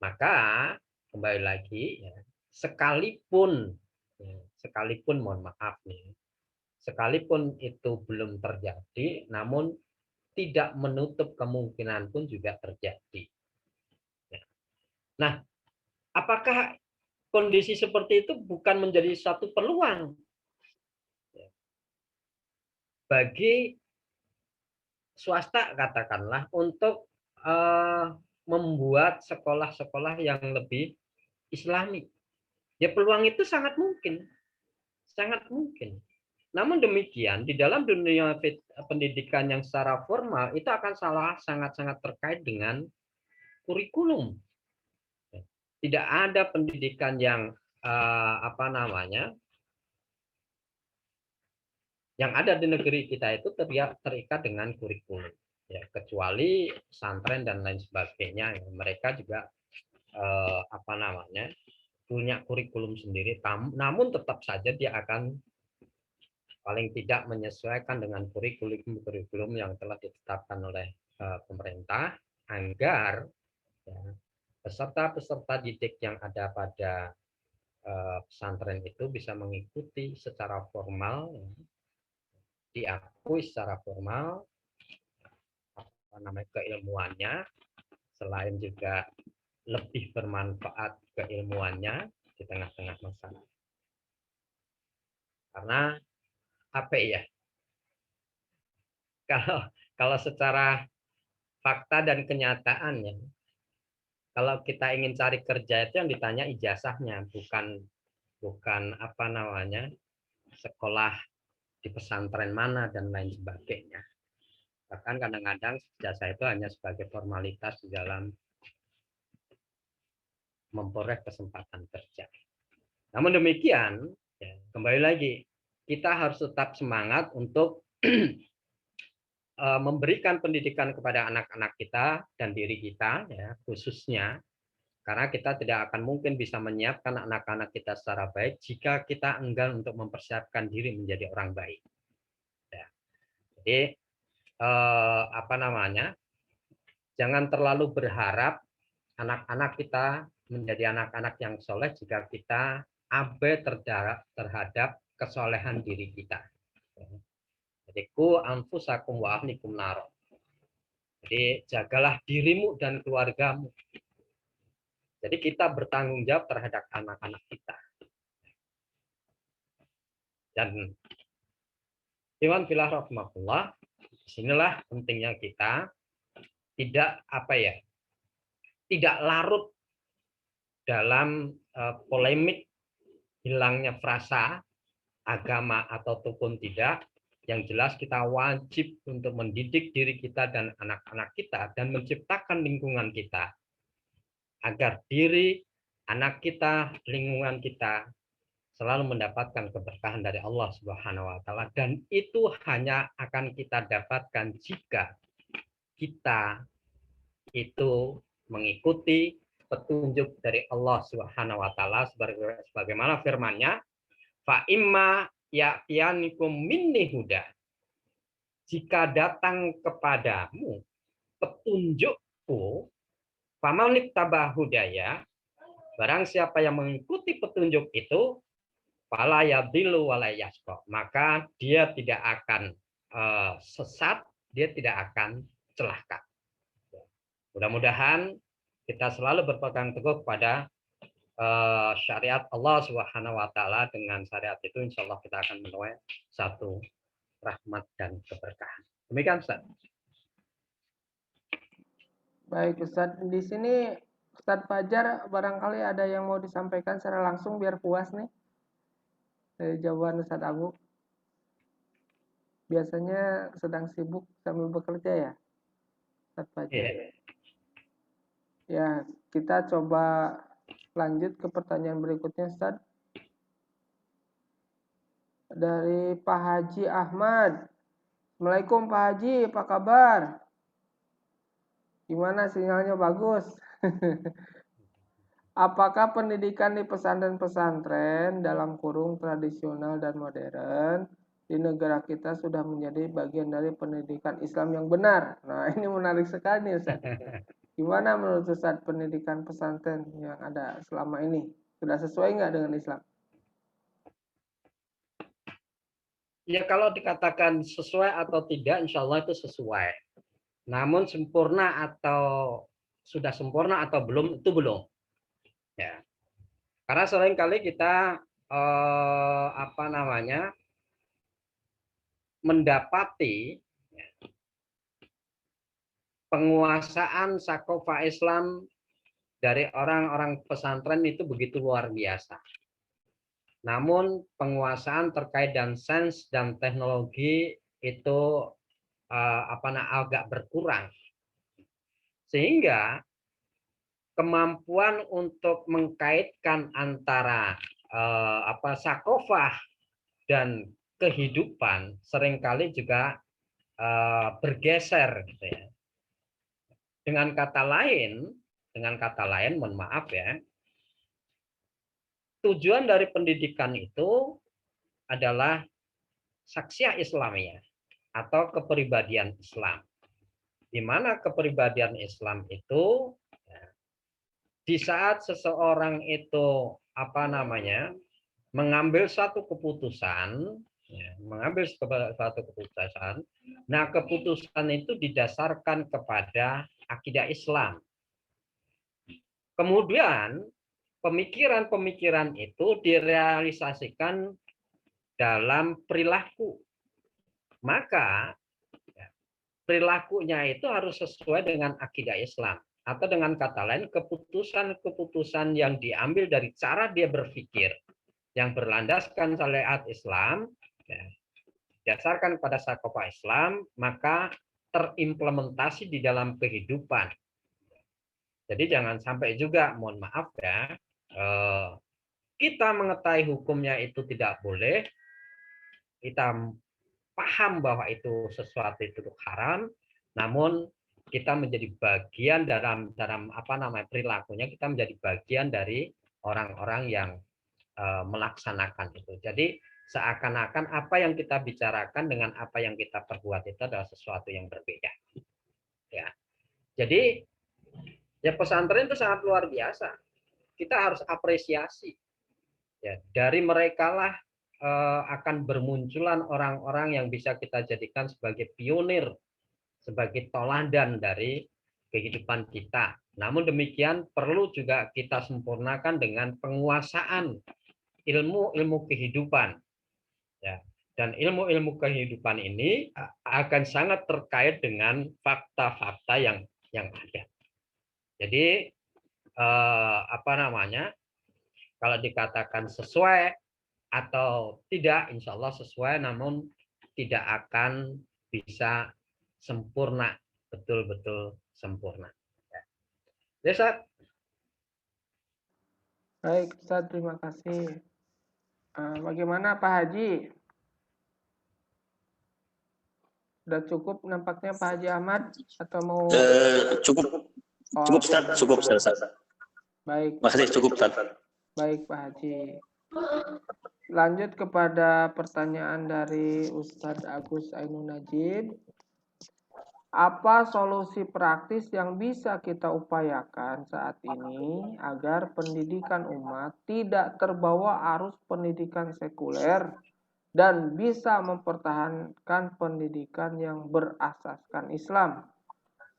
Maka kembali lagi, ya, sekalipun mohon maaf nih, sekalipun itu belum terjadi, namun tidak menutup kemungkinan pun juga terjadi. Nah, apakah kondisi seperti itu bukan menjadi satu peluang bagi swasta, katakanlah, untuk membuat sekolah-sekolah yang lebih Islami? Ya peluang itu sangat mungkin, sangat mungkin. Namun demikian, di dalam dunia pendidikan yang secara formal itu akan sangat-sangat terkait dengan kurikulum. Tidak ada pendidikan yang apa namanya, yang ada di negeri kita itu terikat dengan kurikulum. Ya, kecuali pesantren dan lain sebagainya, mereka juga apa namanya, punya kurikulum sendiri. Namun tetap saja dia akan paling tidak menyesuaikan dengan kurikulum yang telah ditetapkan oleh pemerintah, agar peserta-peserta didik yang ada pada pesantren itu bisa mengikuti secara formal, diakui secara formal apa namanya, keilmuannya, selain juga lebih bermanfaat keilmuannya di tengah-tengah masyarakat. Karena apa ya, kalau secara fakta dan kenyataannya, kalau kita ingin cari kerja itu yang ditanya ijazahnya, bukan apa namanya, sekolah di pesantren mana dan lain sebagainya. Bahkan kadang-kadang ijazah itu hanya sebagai formalitas di dalam memperoleh kesempatan kerja. Namun demikian, ya, kembali lagi, kita harus tetap semangat untuk memberikan pendidikan kepada anak-anak kita dan diri kita, ya, khususnya karena kita tidak akan mungkin bisa menyiapkan anak-anak kita secara baik jika kita enggan untuk mempersiapkan diri menjadi orang baik. Ya. Jadi apa namanya? Jangan terlalu berharap anak-anak kita menjadi anak-anak yang soleh jika kita abai terhadap kesolehan diri kita. Jadi ku anfusakum wa ahlikum naro. Jadi jagalah dirimu dan keluargamu. Jadi kita bertanggung jawab terhadap anak-anak kita. Dan Iwan filah rahmatullah, disinilah pentingnya kita tidak tidak larut dalam polemik hilangnya frasa agama ataupun tidak. Yang jelas kita wajib untuk mendidik diri kita dan anak-anak kita dan menciptakan lingkungan kita agar diri, anak kita, lingkungan kita selalu mendapatkan keberkahan dari Allah Subhanahu wa taala, dan itu hanya akan kita dapatkan jika kita itu mengikuti petunjuk dari Allah Subhanahu wa taala sebagaimana firman-Nya, fa imma ya'tiyanikum minni huda. Jika datang kepadamu petunjukku, famanit tabahudaya, barang siapa yang mengikuti petunjuk itu, fala yadhillu wala yashqa, maka dia tidak akan sesat, dia tidak akan celaka. Mudah-mudahan kita selalu berpegang teguh kepada syariat Allah Subhanahu wa taala. Dengan syariat itu insya Allah kita akan menuai satu rahmat dan keberkahan. Demikian Ustaz. Baik Ustaz, di sini Ustaz Fajar barangkali ada yang mau disampaikan secara langsung biar puas nih dari jawaban Ustaz Abu. Biasanya sedang sibuk sambil bekerja ya Ustaz Fajar. Ya, kita coba lanjut ke pertanyaan berikutnya Ustaz. Dari Pak Haji Ahmad. Assalamualaikum Pak Haji, apa kabar? Gimana sinyalnya bagus? Apakah pendidikan di pesantren-pesantren dalam kurung tradisional dan modern di negara kita sudah menjadi bagian dari pendidikan Islam yang benar? Nah, ini menarik sekali Ustaz. Gimana menurut Ustaz pendidikan pesantren yang ada selama ini? Sudah sesuai nggak dengan Islam? Ya kalau dikatakan sesuai atau tidak, insya Allah itu sesuai. Namun sempurna atau sudah sempurna atau belum, itu belum. Ya. Karena seringkali kita mendapati penguasaan sakofa Islam dari orang-orang pesantren itu begitu luar biasa. Namun penguasaan terkait dengan sains dan teknologi itu agak berkurang. Sehingga kemampuan untuk mengkaitkan antara sakofah dan kehidupan seringkali juga bergeser gitu ya. Dengan kata lain, mohon maaf ya, tujuan dari pendidikan itu adalah saksiyah Islamiyah atau kepribadian Islam. Di mana kepribadian Islam itu di saat seseorang itu mengambil suatu keputusan, nah keputusan itu didasarkan kepada akidah Islam. Kemudian pemikiran-pemikiran itu direalisasikan dalam perilaku. Maka perilakunya itu harus sesuai dengan akidah Islam. Atau dengan kata lain, keputusan-keputusan yang diambil dari cara dia berpikir yang berlandaskan syariat Islam, didasarkan pada sakofa Islam, maka terimplementasi di dalam kehidupan. Jadi jangan sampai juga, mohon maaf ya, kita mengetahui hukumnya itu tidak boleh, kita paham bahwa itu sesuatu itu haram, namun kita menjadi bagian dalam apa namanya perilakunya, kita menjadi bagian dari orang-orang yang melaksanakan itu. Jadi seakan-akan apa yang kita bicarakan dengan apa yang kita perbuat itu adalah sesuatu yang berbeda. Ya. Jadi ya pesantren itu sangat luar biasa. Kita harus apresiasi. Ya, dari mereka lah akan bermunculan orang-orang yang bisa kita jadikan sebagai pionir, sebagai toladan dari kehidupan kita. Namun demikian perlu juga kita sempurnakan dengan penguasaan ilmu kehidupan. Ya. Dan ilmu kehidupan ini akan sangat terkait dengan fakta-fakta yang ada. Jadi apa namanya? Kalau dikatakan sesuai atau tidak, insya Allah sesuai, namun tidak akan bisa sempurna, betul-betul sempurna. Ya, Ustaz. Baik, Ustaz, terima kasih. Bagaimana Pak Haji? Sudah cukup nampaknya Pak Haji Ahmad atau mau? Cukup Ustaz, cukup Ustaz. Baik. Makasih, cukup Ustaz. Baik Pak Haji. Lanjut kepada pertanyaan dari Ustadz Agus Ainun Najib. Apa solusi praktis yang bisa kita upayakan saat ini agar pendidikan umat tidak terbawa arus pendidikan sekuler dan bisa mempertahankan pendidikan yang berasaskan Islam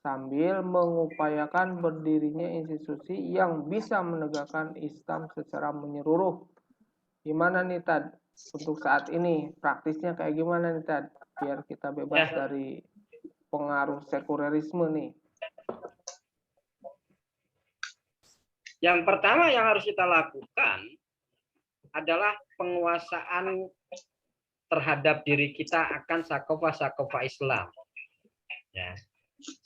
sambil mengupayakan berdirinya institusi yang bisa menegakkan Islam secara menyeluruh? Gimana nih Tad? Untuk saat ini praktisnya kayak gimana nih Tad? Biar kita bebas dari pengaruh sekulerisme nih. Yang pertama yang harus kita lakukan adalah penguasaan terhadap diri kita akan sakofa Islam. Ya.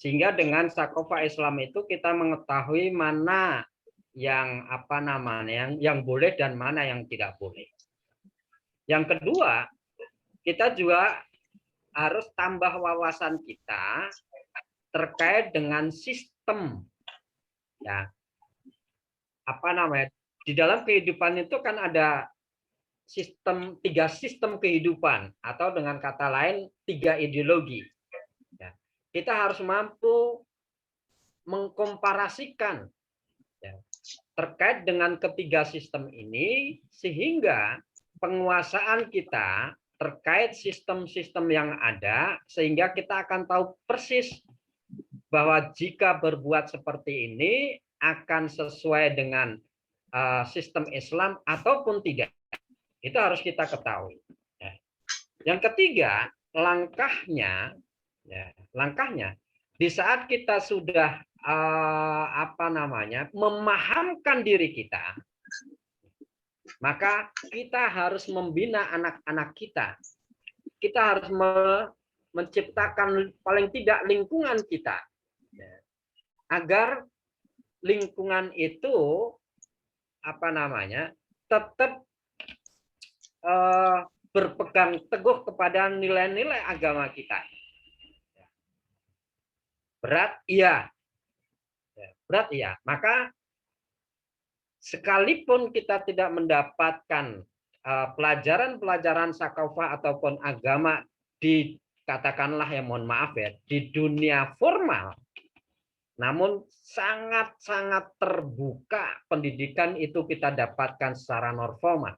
Sehingga dengan sakofa Islam itu kita mengetahui mana yang apa namanya yang boleh dan mana yang tidak boleh. Yang kedua, kita juga harus tambah wawasan kita terkait dengan sistem, ya, apa namanya, di dalam kehidupan itu kan ada sistem, 3 sistem kehidupan, atau dengan kata lain 3 ideologi. Ya. Kita harus mampu mengkomparasikan, ya, terkait dengan ketiga sistem ini, sehingga penguasaan kita terkait sistem-sistem yang ada, sehingga kita akan tahu persis bahwa jika berbuat seperti ini akan sesuai dengan sistem Islam ataupun tidak. Itu harus kita ketahui. Yang ketiga, langkahnya di saat kita sudah apa namanya memahamkan diri kita, maka kita harus membina anak-anak kita. Kita harus menciptakan paling tidak lingkungan kita, agar lingkungan itu apa namanya tetap berpegang teguh kepada nilai-nilai agama kita. Berat iya, maka sekalipun kita tidak mendapatkan pelajaran-pelajaran sakofah ataupun agama di, katakanlah ya mohon maaf ya, di dunia formal, namun sangat-sangat terbuka pendidikan itu kita dapatkan secara non formal.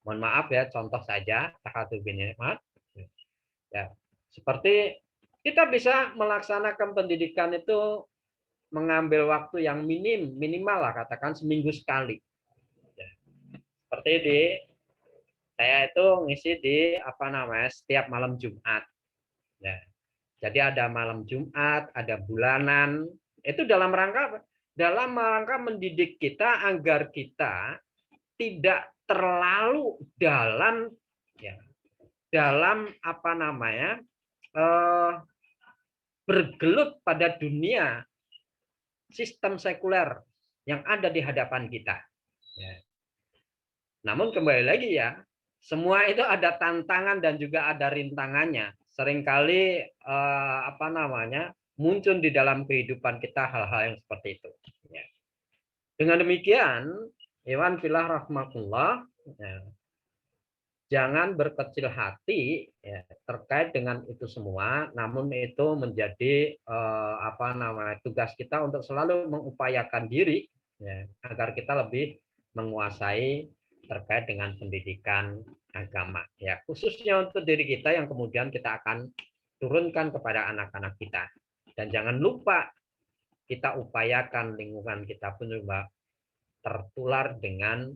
Mohon maaf ya, contoh saja tahatu bin nikmat. Ya, seperti kita bisa melaksanakan pendidikan itu mengambil waktu yang minimal lah, katakan seminggu sekali. Ya. Seperti saya itu ngisi di apa namanya setiap malam Jumat. Ya. Jadi ada malam Jumat, ada bulanan. Itu dalam rangka mendidik kita agar kita tidak terlalu dalam apa namanya bergelut pada dunia sistem sekuler yang ada di hadapan kita. Ya. Namun kembali lagi ya, semua itu ada tantangan dan juga ada rintangannya. Seringkali muncul di dalam kehidupan kita hal-hal yang seperti itu. Ya. Dengan demikian, Iwan filah rahmatullah, ya, jangan berkecil hati ya, terkait dengan itu semua. Namun itu menjadi tugas kita untuk selalu mengupayakan diri ya, agar kita lebih menguasai terkait dengan pendidikan agama. Ya, khususnya untuk diri kita yang kemudian kita akan turunkan kepada anak-anak kita. Dan jangan lupa kita upayakan lingkungan kita pun juga tertular dengan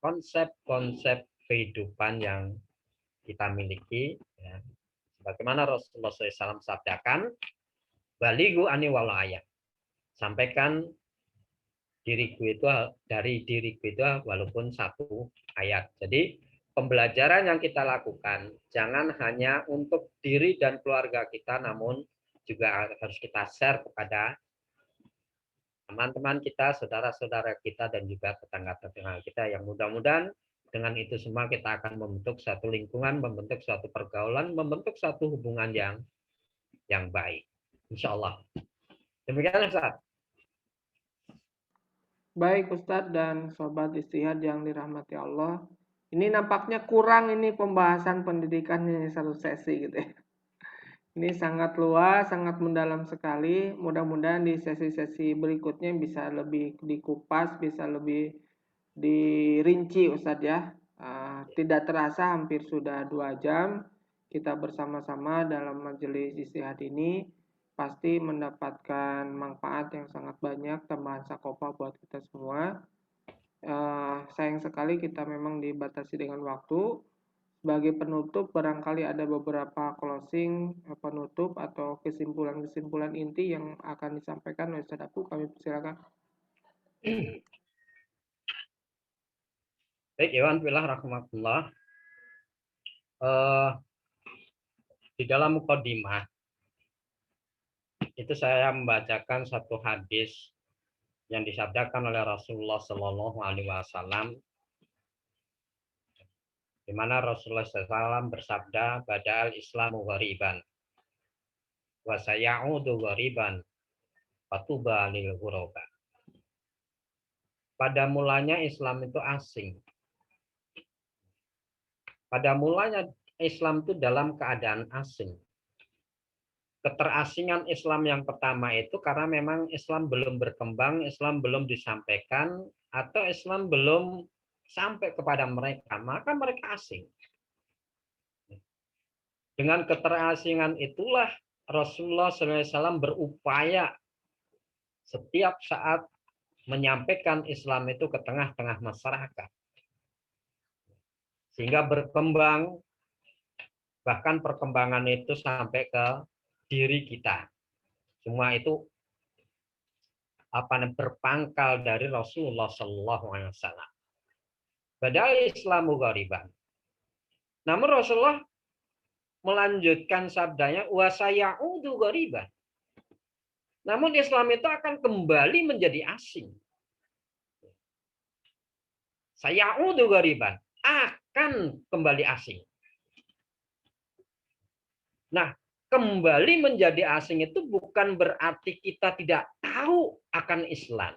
konsep-konsep kehidupan yang kita miliki. Ya. Sebagaimana Rasulullah SAW sabdakan, balighu ani walau ayat. Sampaikan dari diriku itu walaupun satu ayat. Jadi pembelajaran yang kita lakukan jangan hanya untuk diri dan keluarga kita, namun juga harus kita share kepada teman-teman kita, saudara-saudara kita, dan juga tetangga-tetangga kita, yang mudah-mudahan dengan itu semua kita akan membentuk satu lingkungan, membentuk suatu pergaulan, membentuk satu hubungan yang baik. Insya Allah. Demikian Ustaz. Baik Ustadz dan Sobat Istihad yang dirahmati Allah. Ini nampaknya kurang ini pembahasan pendidikan ini satu sesi gitu ya. Ini sangat luas, sangat mendalam sekali. Mudah-mudahan di sesi-sesi berikutnya bisa lebih dikupas, bisa lebih dirinci Ustadz ya. Tidak terasa hampir sudah 2 jam kita bersama-sama dalam majelis istihad ini. Pasti mendapatkan manfaat yang sangat banyak, tambahan sakofa buat kita semua. Sayang sekali kita memang dibatasi dengan waktu. Sebagai penutup, barangkali ada beberapa closing penutup atau kesimpulan-kesimpulan inti yang akan disampaikan oleh Ustaz Aku. Kami persilakan. Baik, Iwan filah rahmatullah. Di dalam mukadimah itu saya membacakan satu hadis yang disabdakan oleh Rasulullah Shallallahu Alaihi Wasallam, di mana Rasulullah SAW bersabda, "Bada'al Islamu ghariban, wa sayaudu ghariban, fatuba lil ghuraba." Pada mulanya Islam itu asing. Pada mulanya Islam itu dalam keadaan asing. Keterasingan Islam yang pertama itu karena memang Islam belum berkembang, Islam belum disampaikan, atau Islam belum sampai kepada mereka, maka mereka asing. Dengan keterasingan itulah Rasulullah SAW berupaya setiap saat menyampaikan Islam itu ke tengah-tengah masyarakat. Sehingga berkembang, bahkan perkembangan itu sampai ke diri kita. Semua itu berpangkal dari Rasulullah SAW. Padahal Islamu ghariban. Namun Rasulullah melanjutkan sabdanya, wa sayaudu ghariban. Namun Islam itu akan kembali menjadi asing. Sayaudu ghariban, akan kembali asing. Nah, kembali menjadi asing itu bukan berarti kita tidak tahu akan Islam.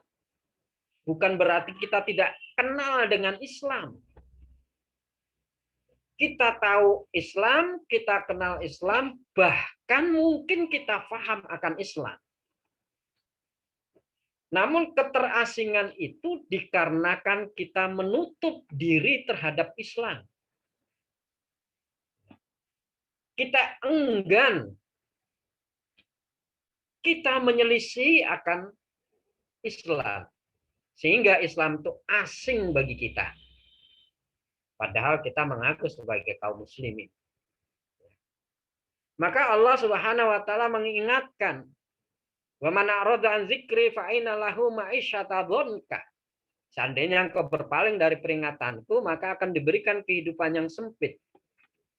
Bukan berarti kita tidak kenal dengan Islam. Kita tahu Islam, kita kenal Islam, bahkan mungkin kita paham akan Islam. Namun keterasingan itu dikarenakan kita menutup diri terhadap Islam. Kita enggan, kita menyelisih akan Islam, sehingga Islam itu asing bagi kita. Padahal kita mengaku sebagai kaum muslimin. Maka Allah Subhanahu wa taala mengingatkan, "Wa man a'rada an dzikri fa inna lahu ma'isyatan dhanka." Seandainya engkau berpaling dari peringatanku, maka akan diberikan kehidupan yang sempit.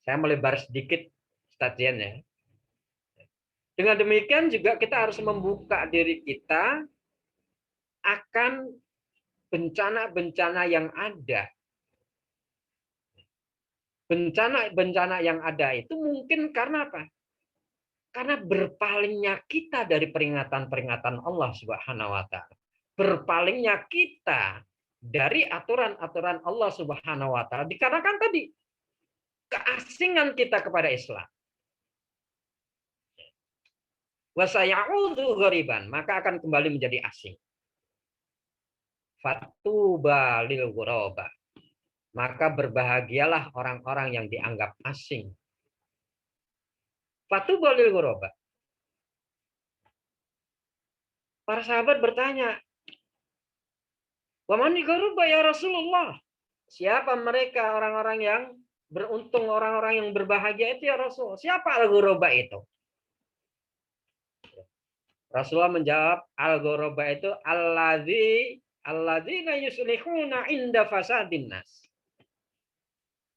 Saya melebar sedikit stajiannya. Dengan demikian juga kita harus membuka diri kita akan bencana-bencana yang ada. bencana-bencana yang ada itu mungkin karena apa? Karena berpalingnya kita dari peringatan-peringatan Allah Subhanahu wa taala. Berpalingnya kita dari aturan-aturan Allah Subhanahu wa taala dikarenakan tadi keasingan kita kepada Islam. Wa sayaudu ghariban, maka akan kembali menjadi asing. Fatuba lil ghuraba. Maka berbahagialah orang-orang yang dianggap asing. Fatuba lil ghuraba. Para sahabat bertanya, "Wa man ghuraba ya Rasulullah?" Siapa mereka orang-orang yang beruntung, orang-orang yang berbahagia itu ya Rasul? Siapa al-ghuraba itu? Rasulullah menjawab, al-ghuraba itu alladzina yuslihuna inda fasadin nas.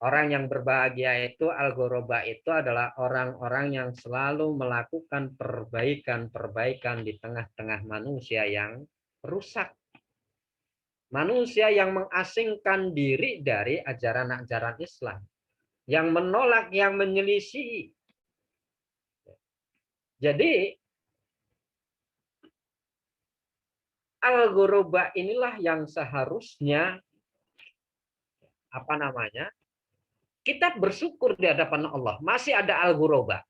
Orang yang berbahagia itu, al-ghuraba itu adalah orang-orang yang selalu melakukan perbaikan-perbaikan di tengah-tengah manusia yang rusak. Manusia yang mengasingkan diri dari ajaran-ajaran Islam. Yang menolak, yang menyelisihi. Jadi, al-ghuraba inilah yang seharusnya kita bersyukur di hadapan Allah. Masih ada al-ghuraba.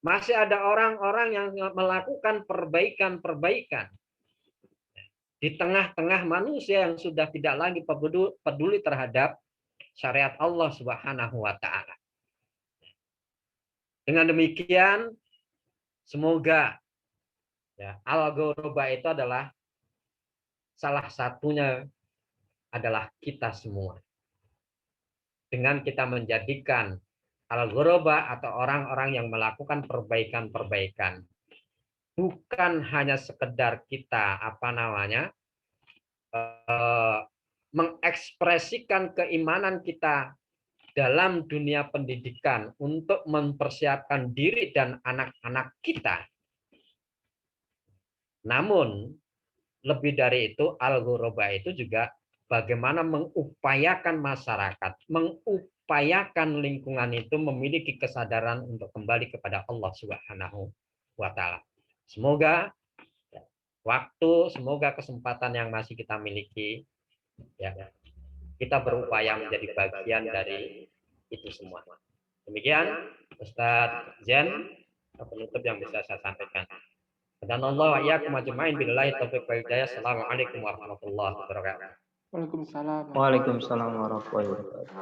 Masih ada orang-orang yang melakukan perbaikan-perbaikan di tengah-tengah manusia yang sudah tidak lagi peduli terhadap syariat Allah Subhanahu wa taala. Dengan demikian, semoga al-ghuraba itu adalah salah satunya adalah kita semua. Dengan kita menjadikan al-ghuraba atau orang-orang yang melakukan perbaikan-perbaikan bukan hanya sekedar kita mengekspresikan keimanan kita dalam dunia pendidikan untuk mempersiapkan diri dan anak-anak kita. Namun lebih dari itu, al-ghuraba itu juga bagaimana mengupayakan masyarakat, mengupayakan lingkungan itu memiliki kesadaran untuk kembali kepada Allah Subhanahu wa taala. Semoga semoga kesempatan yang masih kita miliki, kita berupaya menjadi bagian dari itu semua. Demikian Ustadz Zen, penutup yang bisa saya sampaikan. Dan Allah wa iyyakum ajmain billahi taufiq wal hidayah. Assalamualaikum warahmatullahi wabarakatuh. Waalaikumsalam warahmatullahi wabarakatuh.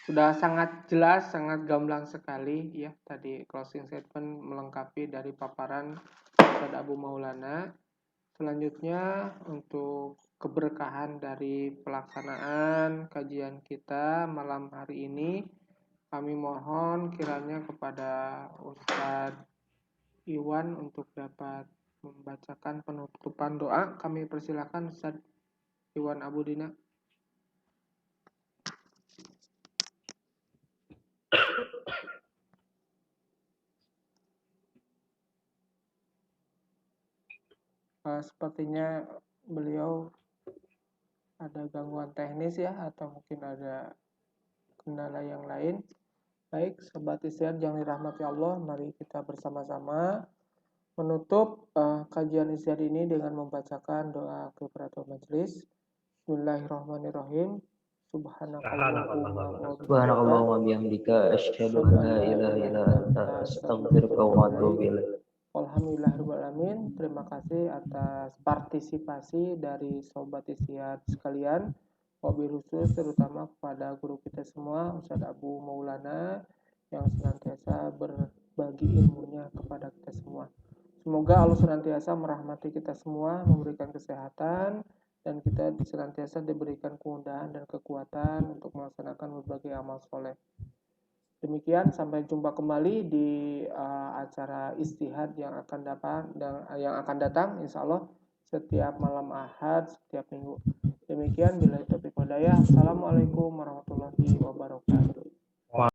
Sudah sangat jelas, sangat gamblang sekali ya tadi closing statement melengkapi dari paparan Ustadz Abu Maulana. Selanjutnya untuk keberkahan dari pelaksanaan kajian kita malam hari ini, kami mohon kiranya kepada Ustadz Iwan untuk dapat membacakan penutupan doa. Kami persilakan Ustadz Iwan Abudina. Sepertinya beliau ada gangguan teknis ya, atau mungkin ada kendala yang lain. Baik, Sobat Istiad yang dirahmati Allah, mari kita bersama-sama menutup kajian Istiad ini dengan membacakan doa kifaratul majelis. Bismillahirrahmanirrahim. Subhanakallahumma wa bihamdika asyhadu an la ilaha illa anta astaghfiruka wa atubu ilaik. Alhamdulillahirrahmanirrahim. Terima kasih atas partisipasi dari Sobat Istiad sekalian. Wabil khusus terutama kepada guru kita semua, Ustadz Abu Maulana, yang senantiasa berbagi ilmunya kepada kita semua. Semoga Allah senantiasa merahmati kita semua, memberikan kesehatan, dan kita senantiasa diberikan kemudahan dan kekuatan untuk melaksanakan berbagai amal soleh. Demikian, sampai jumpa kembali di acara istihad yang akan datang, insya Allah setiap malam Ahad, setiap minggu. Demikian, billahi taufiq wal hidayah. Assalamualaikum warahmatullahi wabarakatuh.